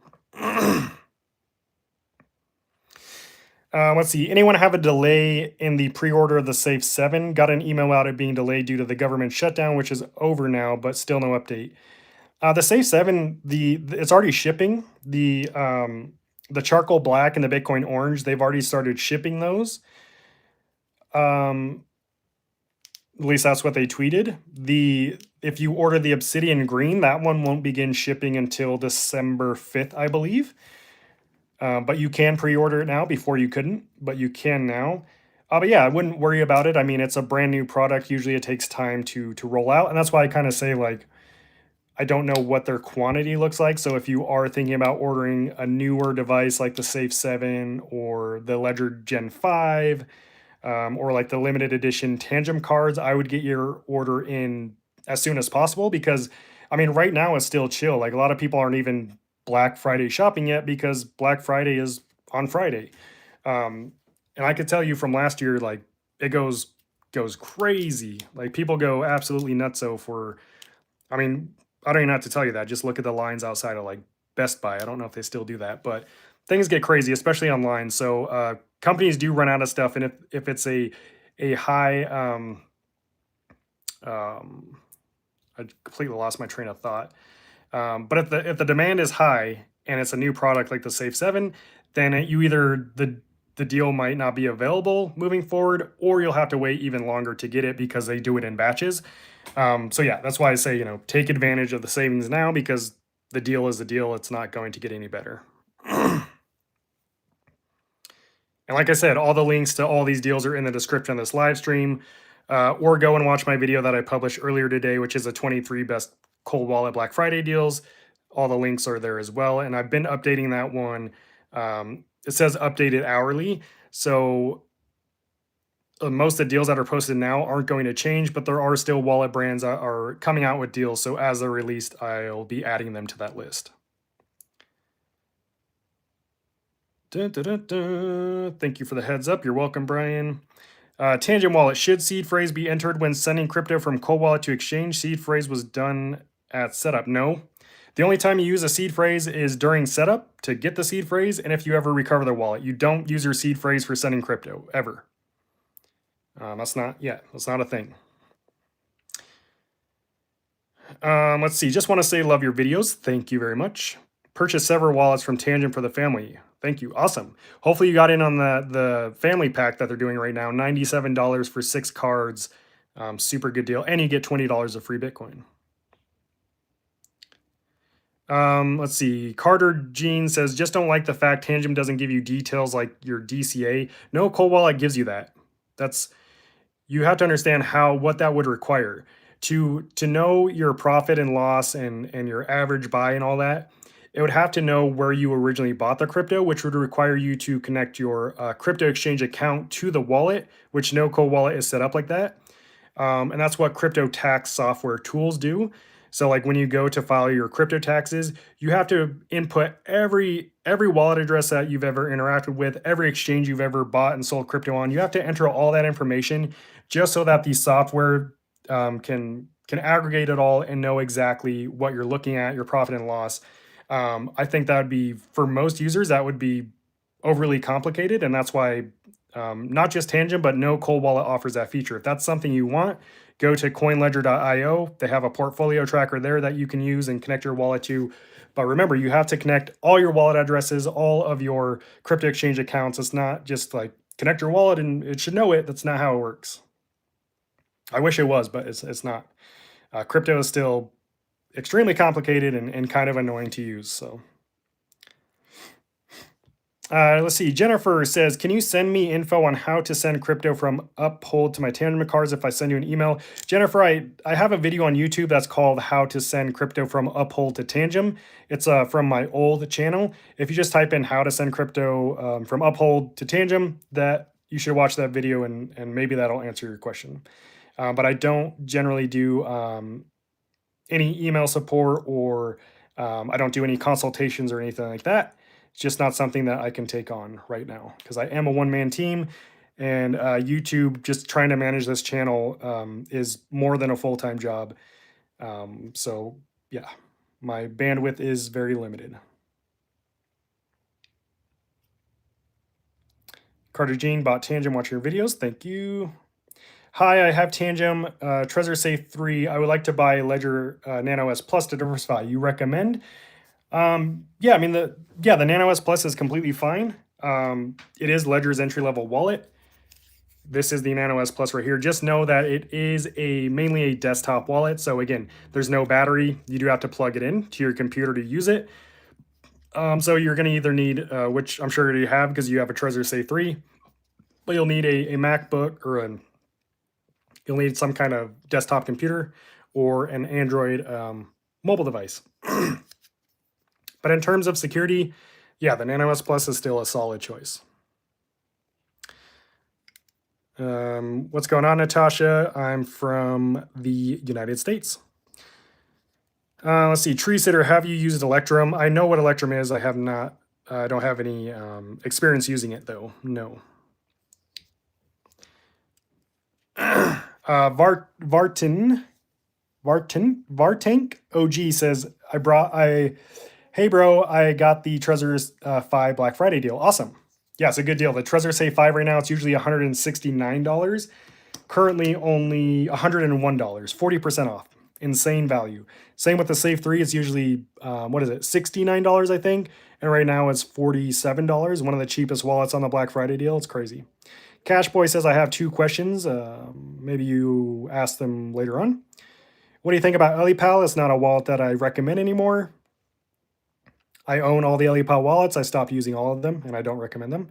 Let's see. Anyone have a delay in the pre-order of the Safe 7? Got an email about it being delayed due to the government shutdown, which is over now, but still no update. The Safe 7, it's already shipping. The charcoal black and the Bitcoin orange, they've already started shipping those. At least that's what they tweeted. If you order the Obsidian green, that one won't begin shipping until December 5th, I believe. But you can pre-order it now. Before you couldn't, but you can now. But yeah, I wouldn't worry about it. I mean, it's a brand new product. Usually it takes time to roll out. And that's why I kind of say, like, I don't know what their quantity looks like. So if you are thinking about ordering a newer device like the Safe 7 or the Ledger Gen 5, or like the limited edition Tangem cards, I would get your order in as soon as possible because, I mean, right now it's still chill. Like, a lot of people aren't even Black Friday shopping yet because Black Friday is on Friday. And I could tell you from last year, like, it goes crazy. Like, people go absolutely nutso for, I mean, I don't even have to tell you that. Just look at the lines outside of like Best Buy. I don't know if they still do that, but things get crazy, especially online. So companies do run out of stuff, and if it's a high, I completely lost my train of thought. But if the demand is high and it's a new product like the Safe 7, then you either the deal might not be available moving forward, or you'll have to wait even longer to get it because they do it in batches. So yeah, that's why I say, take advantage of the savings now because the deal is the deal. It's not going to get any better. And like I said, all the links to all these deals are in the description of this live stream. Or go and watch my video that I published earlier today, which is a 23 best cold wallet Black Friday deals. All the links are there as well. And I've been updating that one. It says updated hourly. So most of the deals that are posted now aren't going to change, but there are still wallet brands that are coming out with deals. So as they're released, I'll be adding them to that list. Dun, dun, dun, dun. Thank you for the heads up. You're welcome, Brian. Tangent wallet. Should seed phrase be entered when sending crypto from cold wallet to exchange? Seed phrase was done at setup. No. The only time you use a seed phrase is during setup to get the seed phrase, and if you ever recover the wallet. You don't use your seed phrase for sending crypto, ever. That's not a thing. Let's see. Just want to say love your videos. Thank you very much. Purchase several wallets from Tangent for the family. Thank you. Awesome. Hopefully you got in on the family pack that they're doing right now. $97 for 6 cards. Super good deal. And you get $20 of free Bitcoin. Let's see. Carter Jean says, just don't like the fact Tangent doesn't give you details like your DCA. No, Cold Wallet gives you that. You have to understand what that would require to know your profit and loss and your average buy and all that. It would have to know where you originally bought the crypto, which would require you to connect your crypto exchange account to the wallet, which no Cold Wallet is set up like that. And that's what crypto tax software tools do. So like when you go to file your crypto taxes, you have to input every wallet address that you've ever interacted with, every exchange you've ever bought and sold crypto on. You have to enter all that information just so that the software can aggregate it all and know exactly what you're looking at, your profit and loss. I think that would be, for most users, that would be overly complicated, and that's why not just Tangem, but no cold wallet offers that feature. If that's something you want, go to coinledger.io. They have a portfolio tracker there that you can use and connect your wallet to. But remember, you have to connect all your wallet addresses, all of your crypto exchange accounts. It's not just like connect your wallet and it should know it. That's not how it works. I wish it was, but it's not. Crypto is still extremely complicated and kind of annoying to use. So. Let's see. Jennifer says, can you send me info on how to send crypto from Uphold to my Tangem cards if I send you an email? Jennifer, I have a video on YouTube that's called How to Send Crypto from Uphold to Tangem. It's from my old channel. If you just type in how to send crypto from Uphold to Tangem, that you should watch that video and maybe that'll answer your question. But I don't generally do any email support or I don't do any consultations or anything like that. It's just not something that I can take on right now because I am a one-man team, and YouTube, just trying to manage this channel is more than a full-time job. So yeah, my bandwidth is very limited. Carter Jean bought Tangem, watch your videos. Thank you. Hi, I have Tangem, Trezor Safe 3. I would like to buy Ledger Nano S Plus to diversify. You recommend? Yeah, I mean, the Nano S Plus is completely fine. It is Ledger's entry-level wallet. This is the Nano S Plus right here. Just know that it is mainly a desktop wallet. So again, there's no battery. You do have to plug it in to your computer to use it. So you're going to either need, which I'm sure you have because you have a Trezor Safe 3, but you'll need a MacBook or you'll need some kind of desktop computer or an Android mobile device. But in terms of security, yeah, the Nano S Plus is still a solid choice. What's going on, Natasha? I'm from the United States. Let's see. Tree Sitter, have you used Electrum? I know what Electrum is. I have not. I don't have any experience using it, though. No. Vartank OG says, hey bro, I got the Trezor 5 Black Friday deal. Awesome. Yeah, it's a good deal. The Trezor Safe 5 right now, it's usually $169. Currently only $101, 40% off. Insane value. Same with the Safe 3. It's usually, what is it, $69, I think. And right now it's $47. One of the cheapest wallets on the Black Friday deal. It's crazy. Cashboy says, I have 2 questions. Maybe you ask them later on. What do you think about Ellie Pal? It's not a wallet that I recommend anymore. I own all the Ellie Pal wallets. I stopped using all of them, and I don't recommend them.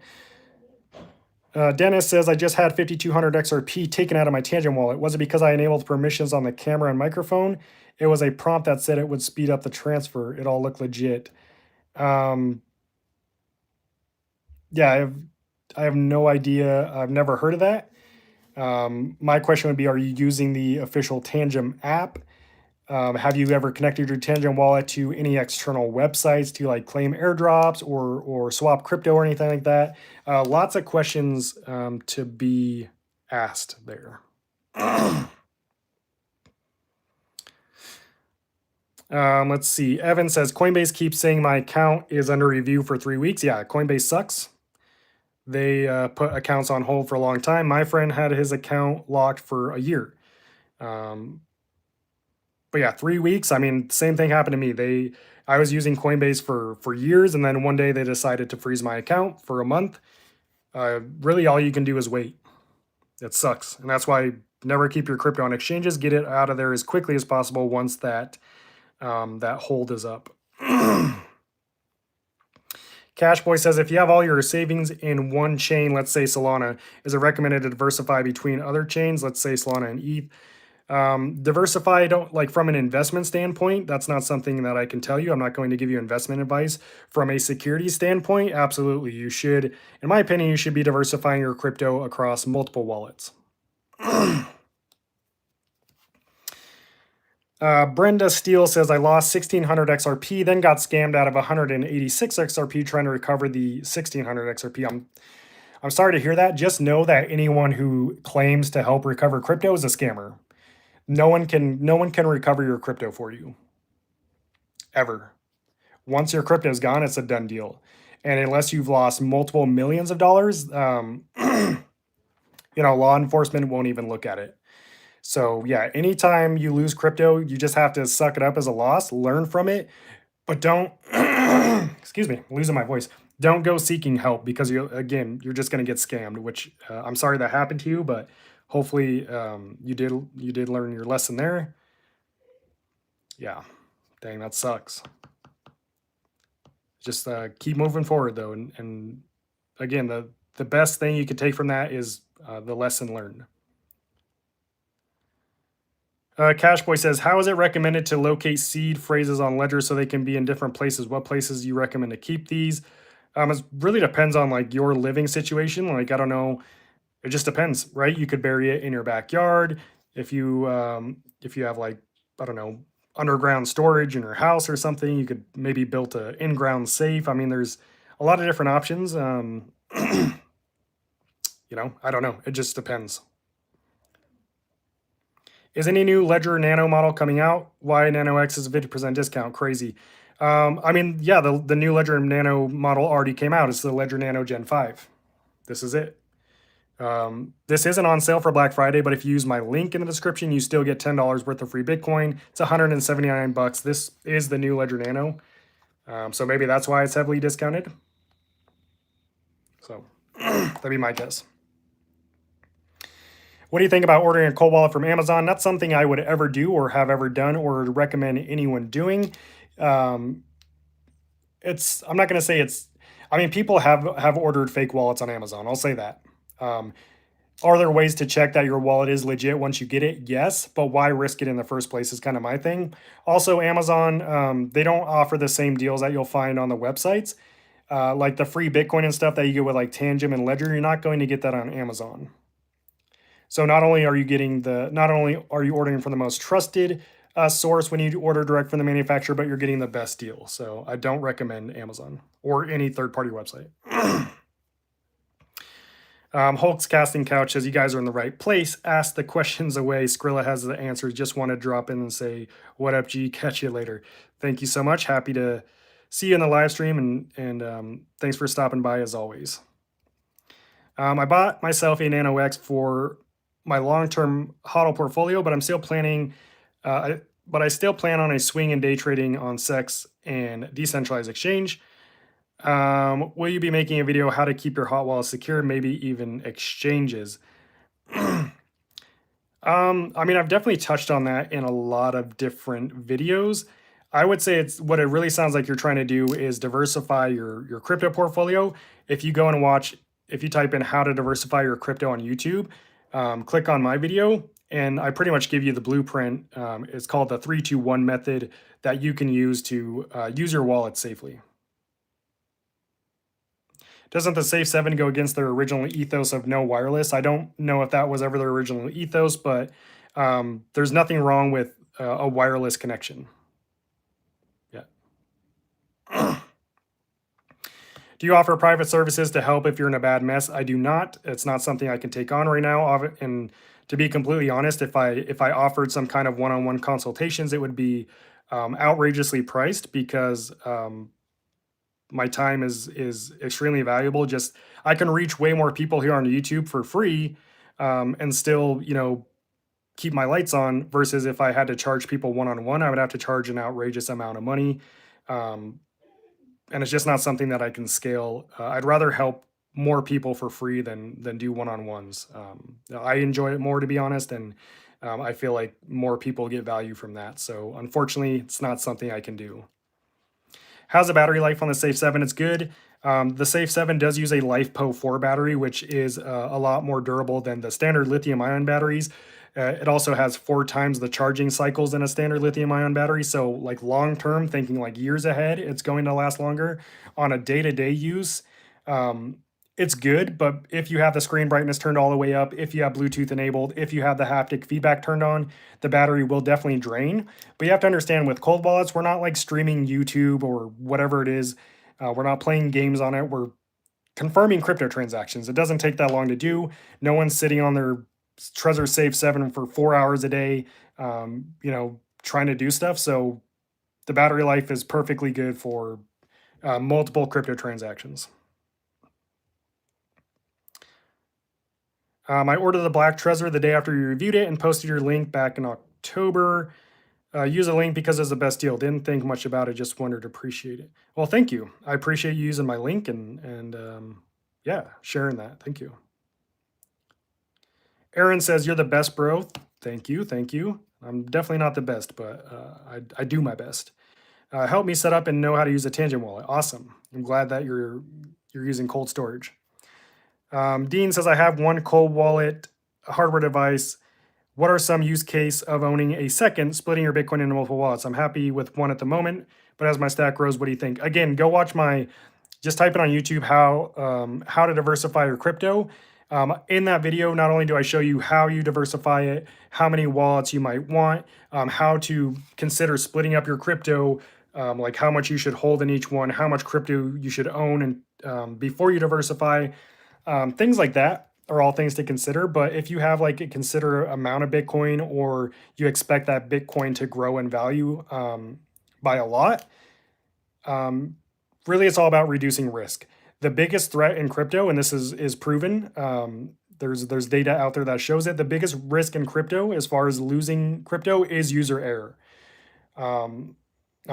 Dennis says, I just had 5,200 XRP taken out of my Tangem wallet. Was it because I enabled permissions on the camera and microphone? It was a prompt that said it would speed up the transfer. It all looked legit. Yeah, I have no idea. I've never heard of that. My question would be, are you using the official Tangem app? Have you ever connected your Tangem wallet to any external websites to like claim airdrops or swap crypto or anything like that? Lots of questions to be asked there. Let's see. Evan says, Coinbase keeps saying my account is under review for 3 weeks. Yeah, Coinbase sucks. They put accounts on hold for a long time. My friend had his account locked for a year. But yeah, 3 weeks. I mean, same thing happened to me. I was using Coinbase for years, and then one day they decided to freeze my account for a month. Really, all you can do is wait. It sucks, and that's why never keep your crypto on exchanges. Get it out of there as quickly as possible once that that hold is up. Cashboy says, if you have all your savings in one chain, let's say Solana, is it recommended to diversify between other chains, let's say Solana and ETH? Diversify, don't like from an investment standpoint. That's not something that I can tell you. I'm not going to give you investment advice. From a security standpoint, absolutely. You should, in my opinion, you should be diversifying your crypto across multiple wallets. Brenda Steele says, I lost 1600 XRP, then got scammed out of 186 XRP trying to recover the 1600 XRP. I'm sorry to hear that. Just know that anyone who claims to help recover crypto is a scammer. No one can recover your crypto for you. Ever. Once your crypto is gone, it's a done deal. And unless you've lost multiple millions of dollars, law enforcement won't even look at it. So yeah, anytime you lose crypto, you just have to suck it up as a loss, learn from it, but don't excuse me, losing my voice. Don't go seeking help because you're just going to get scammed, which I'm sorry that happened to you, but hopefully you did learn your lesson there. Yeah. Dang, that sucks. Just keep moving forward though, and again, the best thing you could take from that is the lesson learned. Cashboy says, how is it recommended to locate seed phrases on Ledger so they can be in different places? What places do you recommend to keep these? It really depends on like your living situation. Like, I don't know. It just depends, right? You could bury it in your backyard. If you have like, I don't know, underground storage in your house or something, you could maybe build an in-ground safe. I mean, there's a lot of different options. I don't know. It just depends. Is any new Ledger Nano model coming out? Why Nano X is a 50% discount? Crazy. I mean, yeah, the new Ledger Nano model already came out. It's the Ledger Nano Gen 5. This is it. This isn't on sale for Black Friday, but if you use my link in the description, you still get $10 worth of free Bitcoin. It's 179 bucks. This is the new Ledger Nano. So maybe that's why it's heavily discounted. So that'd be my guess. What do you think about ordering a cold wallet from Amazon? Not something I would ever do or have ever done or recommend anyone doing. I'm not going to say it's, I mean, people have ordered fake wallets on Amazon. I'll say that. Are there ways to check that your wallet is legit once you get it? Yes, but why risk it in the first place is kind of my thing. Also, Amazon, they don't offer the same deals that you'll find on the websites. Like the free Bitcoin and stuff that you get with like Tangem and Ledger, you're not going to get that on Amazon. So not only are you ordering from the most trusted source when you order direct from the manufacturer, but you're getting the best deal. So I don't recommend Amazon or any third-party website. Hulk's casting couch says, you guys are in the right place. Ask the questions away. Skrilla has the answers. Just want to drop in and say, what up, G? Catch you later. Thank you so much. Happy to see you in the live stream, and thanks for stopping by as always. I bought myself a Nano X for my long-term HODL portfolio, but I'm still planning, but I still plan on a swing and day trading on SEX and decentralized exchange. Will you be making a video how to keep your hot wallet secure, maybe even exchanges? I mean, I've definitely touched on that in a lot of different videos. I would say it's what it really sounds like you're trying to do is diversify your crypto portfolio. If you go and watch, if you type in how to diversify your crypto on YouTube, click on my video, and I pretty much give you the blueprint. It's called the 3-2-1 method that you can use to use your wallet safely. Doesn't the Safe 7 go against their original ethos of no wireless? I don't know if that was ever their original ethos, but there's nothing wrong with a wireless connection. Yeah. Do you offer private services to help if you're in a bad mess? I do not. It's not something I can take on right now. And to be completely honest, if I offered some kind of one-on-one consultations, it would be outrageously priced because my time is extremely valuable. Just I can reach way more people here on YouTube for free, and still keep my lights on. Versus if I had to charge people one-on-one, I would have to charge an outrageous amount of money. And it's just not something that I can scale. I'd rather help more people for free than do one-on-ones. I enjoy it more, to be honest, and I feel like more people get value from that. So unfortunately, it's not something I can do. How's the battery life on the Safe 7? It's good. The Safe 7 does use a LiFePO4 battery, which is a lot more durable than the standard lithium-ion batteries. It also has 4 times the charging cycles than a standard lithium-ion battery. So like long-term, thinking like years ahead, it's going to last longer. On a day-to-day use, it's good, but if you have the screen brightness turned all the way up, if you have Bluetooth enabled, if you have the haptic feedback turned on, the battery will definitely drain. But you have to understand with cold wallets, we're not like streaming YouTube or whatever it is. We're not playing games on it. We're confirming crypto transactions. It doesn't take that long to do. No one's sitting on their Trezor Safe 7 for 4 hours a day, trying to do stuff. So the battery life is perfectly good for multiple crypto transactions. I ordered the black Trezor the day after you reviewed it and posted your link back in October. Use a link because it's the best deal. Didn't think much about it. Just wanted to appreciate it. Well, thank you. I appreciate you using my link and yeah, sharing that. Thank you. Aaron says you're the best, bro. Thank you. Thank you. I'm definitely not the best, but I do my best. Help me set up and know how to use a Tangem wallet. Awesome. I'm glad that you're using cold storage. Dean says I have one cold wallet hardware device. What are some use case of owning a second, splitting your Bitcoin into multiple wallets? I'm happy with one at the moment, but as my stack grows, what do you think? Again, go watch just type it on YouTube, how to diversify your crypto. In that video, not only do I show you how you diversify it, how many wallets you might want, how to consider splitting up your crypto, like how much you should hold in each one, how much crypto you should own and before you diversify. Things like that are all things to consider. But if you have like a consider amount of Bitcoin or you expect that Bitcoin to grow in value by a lot, really it's all about reducing risk. The biggest threat in crypto, and this is proven, there's data out there that shows it. The biggest risk in crypto, as far as losing crypto, is user error. I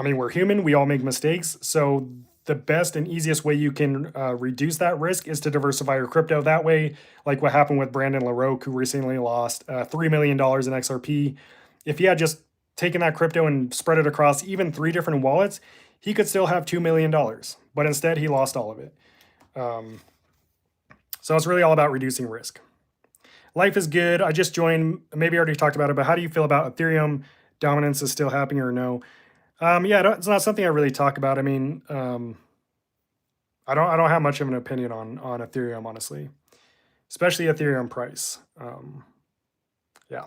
mean, we're human, we all make mistakes. So the best and easiest way you can reduce that risk is to diversify your crypto. That way, like what happened with Brandon LaRoque, who recently lost $3 million in XRP. If he had just taken that crypto and spread it across even 3 different wallets, he could still have $2 million. But instead, he lost all of it. So it's really all about reducing risk. Life is good. I just joined, maybe I already talked about it, but how do you feel about Ethereum dominance is still happening or no? Yeah, it's not something I really talk about. I mean, I don't have much of an opinion on Ethereum, honestly, especially Ethereum price. Yeah.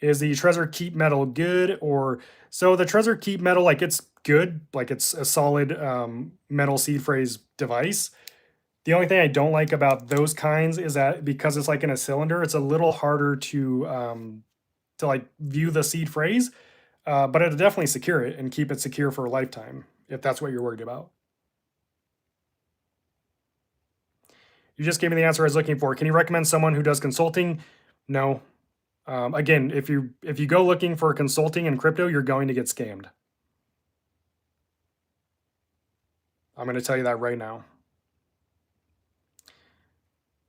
Is the Trezor Keep Metal good or so the Trezor Keep Metal, like it's good, like it's a solid metal seed phrase device. The only thing I don't like about those kinds is that because it's like in a cylinder, it's a little harder to like view the seed phrase. But it'll definitely secure it and keep it secure for a lifetime if that's what you're worried about. You just gave me the answer I was looking for. Can you recommend someone who does consulting? No. Again, if you go looking for consulting in crypto, you're going to get scammed. I'm going to tell you that right now.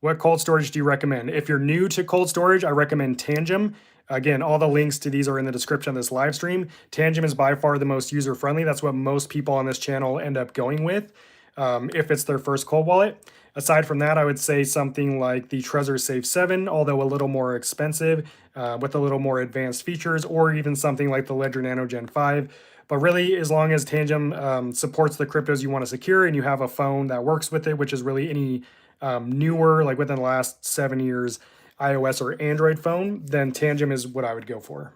What cold storage do you recommend? If you're new to cold storage, I recommend Tangem. Again, all the links to these are in the description of this live stream. Tangem is by far the most user-friendly. That's what most people on this channel end up going with if it's their first cold wallet. Aside from that, I would say something like the Trezor Safe 7, although a little more expensive with a little more advanced features, or even something like the Ledger Nano Gen 5. But really, as long as Tangem supports the cryptos you want to secure and you have a phone that works with it, which is really any newer, like within the last 7 years, iOS or Android phone, then Tangem is what I would go for.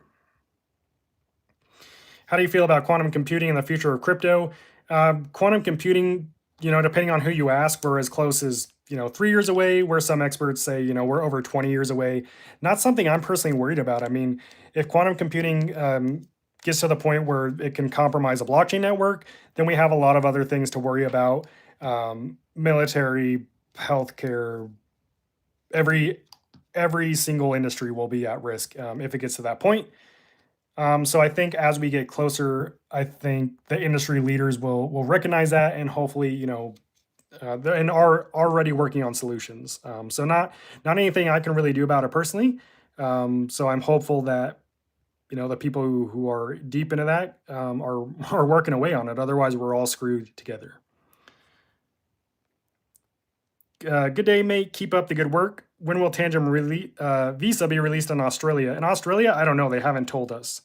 How do you feel about quantum computing and the future of crypto? Quantum computing, depending on who you ask, we're as close as 3 years away, where some experts say we're over 20 years away. Not something I'm personally worried about. I mean, if quantum computing gets to the point where it can compromise a blockchain network, then we have a lot of other things to worry about. Military, healthcare, every single industry will be at risk if it gets to that point. So I think as we get closer, I think the industry leaders will recognize that and hopefully, and are already working on solutions. So not anything I can really do about it personally. So I'm hopeful that the people who are deep into that are working away on it. Otherwise, we're all screwed together. Good day, mate. Keep up the good work. When will Tangem Visa be released in Australia? In Australia, I don't know. They haven't told us.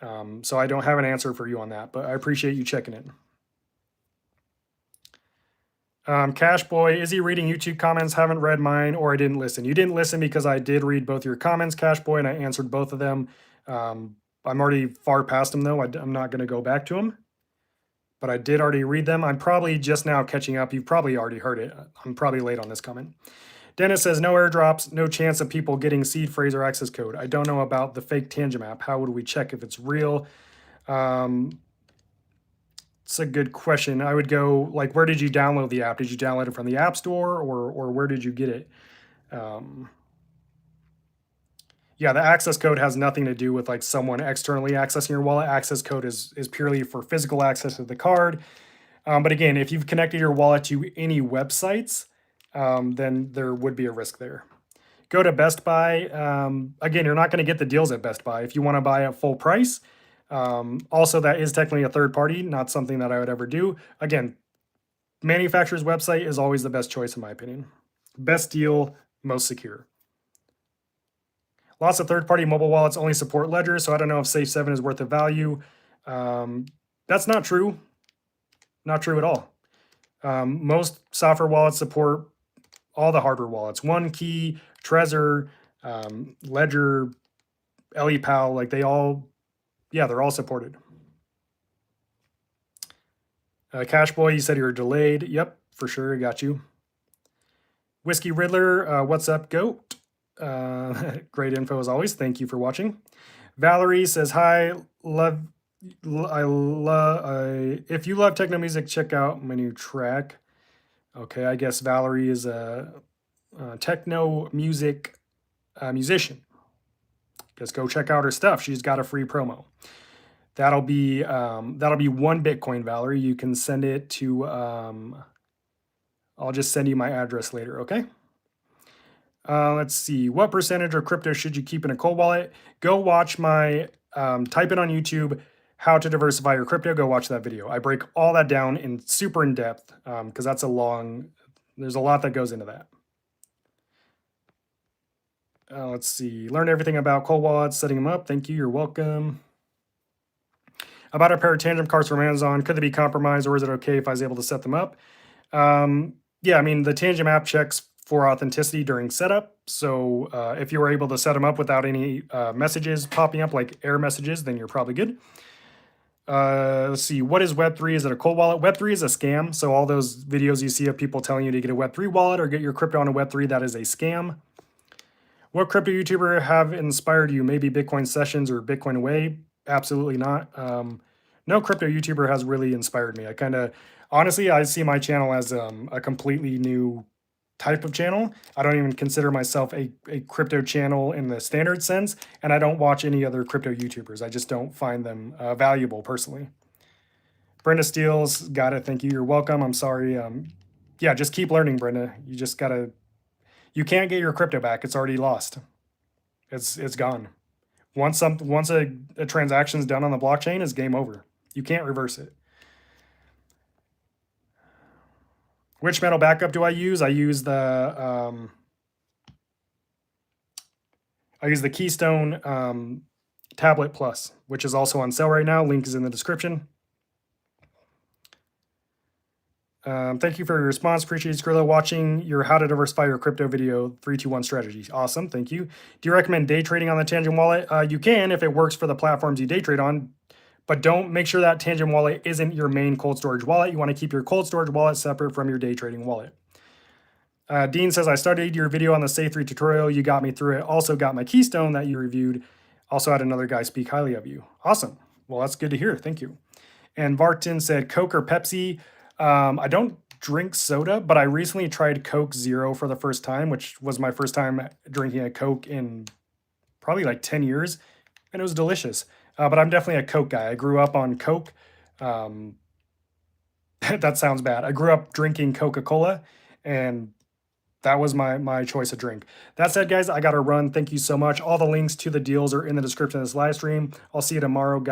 So I don't have an answer for you on that, but I appreciate you checking in. Cash Boy, is he reading YouTube comments? Haven't read mine, or I didn't listen. You didn't listen because I did read both your comments, Cash Boy, and I answered both of them. I'm already far past them, though. I'm not going to go back to them. But I did already read them. I'm probably just now catching up. You've probably already heard it. I'm probably late on this comment. Dennis says, no airdrops, no chance of people getting seed phrase or access code. I don't know about the fake Tangem app. How would we check if it's real? It's a good question. I would go, like, where did you download the app? Did you download it from the App Store, or where did you get it? Yeah, the access code has nothing to do with like someone externally accessing your wallet. Access code is purely for physical access to the card. But again, if you've connected your wallet to any websites, then there would be a risk there. Go to Best Buy. Again, you're not going to get the deals at Best Buy if you want to buy at full price. Also, that is technically a third party, not something that I would ever do. Again, manufacturer's website is always the best choice in my opinion. Best deal, most secure. Lots of third-party mobile wallets only support Ledger, so I don't know if Safe 7 is worth the value. That's not true. Not true at all. Most software wallets support all the hardware wallets. OneKey, Trezor, Ledger, Ellie Pal, like they're all supported. Cash Boy, you said you were delayed. Yep, for sure, I got you. Whiskey Riddler, what's up, goat? Great info as always. Thank you for watching. Valerie says, hi, if you love techno music, check out my new track. Okay, I guess Valerie is a techno music musician. Just go check out her stuff. She's got a free promo. That'll be 1 Bitcoin, Valerie. You can send it to I'll just send you my address later, okay? Let's see. What percentage of crypto should you keep in a cold wallet? Go watch my, type it on YouTube, how to diversify your crypto. Go watch that video. I break all that down in super in depth because there's a lot that goes into that. Let's see. Learn everything about cold wallets, setting them up. Thank you. You're welcome. About a pair of Tangem cards from Amazon. Could they be compromised, or is it okay if I was able to set them up? Yeah, I mean, the Tangem app checks for authenticity during setup. So if you were able to set them up without any messages popping up, like error messages, then you're probably good. Let's see, what is Web3? Is it a cold wallet? Web3 is a scam. So all those videos you see of people telling you to get a Web3 wallet or get your crypto on a Web3, that is a scam. What crypto YouTuber have inspired you? Maybe Bitcoin Sessions or Bitcoin Away? Absolutely not. No crypto YouTuber has really inspired me. Honestly, I see my channel as a completely new type of channel. I don't even consider myself a crypto channel in the standard sense, and I don't watch any other crypto YouTubers. I just don't find them valuable personally. Brenda Steele,s got it. Thank you. You're welcome. I'm sorry. Yeah, just keep learning, Brenda. You just gotta. You can't get your crypto back. It's already lost. It's gone. Once a transaction is done on the blockchain, it's game over. You can't reverse it. Which metal backup do I use? I use the Keystone Tablet Plus, which is also on sale right now. Link is in the description. Thank you for your response. Appreciate it, Skrilla. Watching your How to Diversify Your Crypto video, 3-2-1 strategy. Awesome. Thank you. Do you recommend day trading on the Tangem wallet? You can if it works for the platforms you day trade on. But don't make sure that Tangem wallet isn't your main cold storage wallet. You want to keep your cold storage wallet separate from your day trading wallet. Dean says, I studied your video on the Safe 3 tutorial. You got me through it. Also got my Keystone that you reviewed. Also had another guy speak highly of you. Awesome. Well, that's good to hear. Thank you. And Vartan said, Coke or Pepsi? I don't drink soda, but I recently tried Coke Zero for the first time, which was my first time drinking a Coke in probably like 10 years. And it was delicious. But I'm definitely a Coke guy. I grew up on Coke. That sounds bad. I grew up drinking Coca-Cola, and that was my choice of drink. That said, guys, I got to run. Thank you so much. All the links to the deals are in the description of this live stream. I'll see you tomorrow, guys.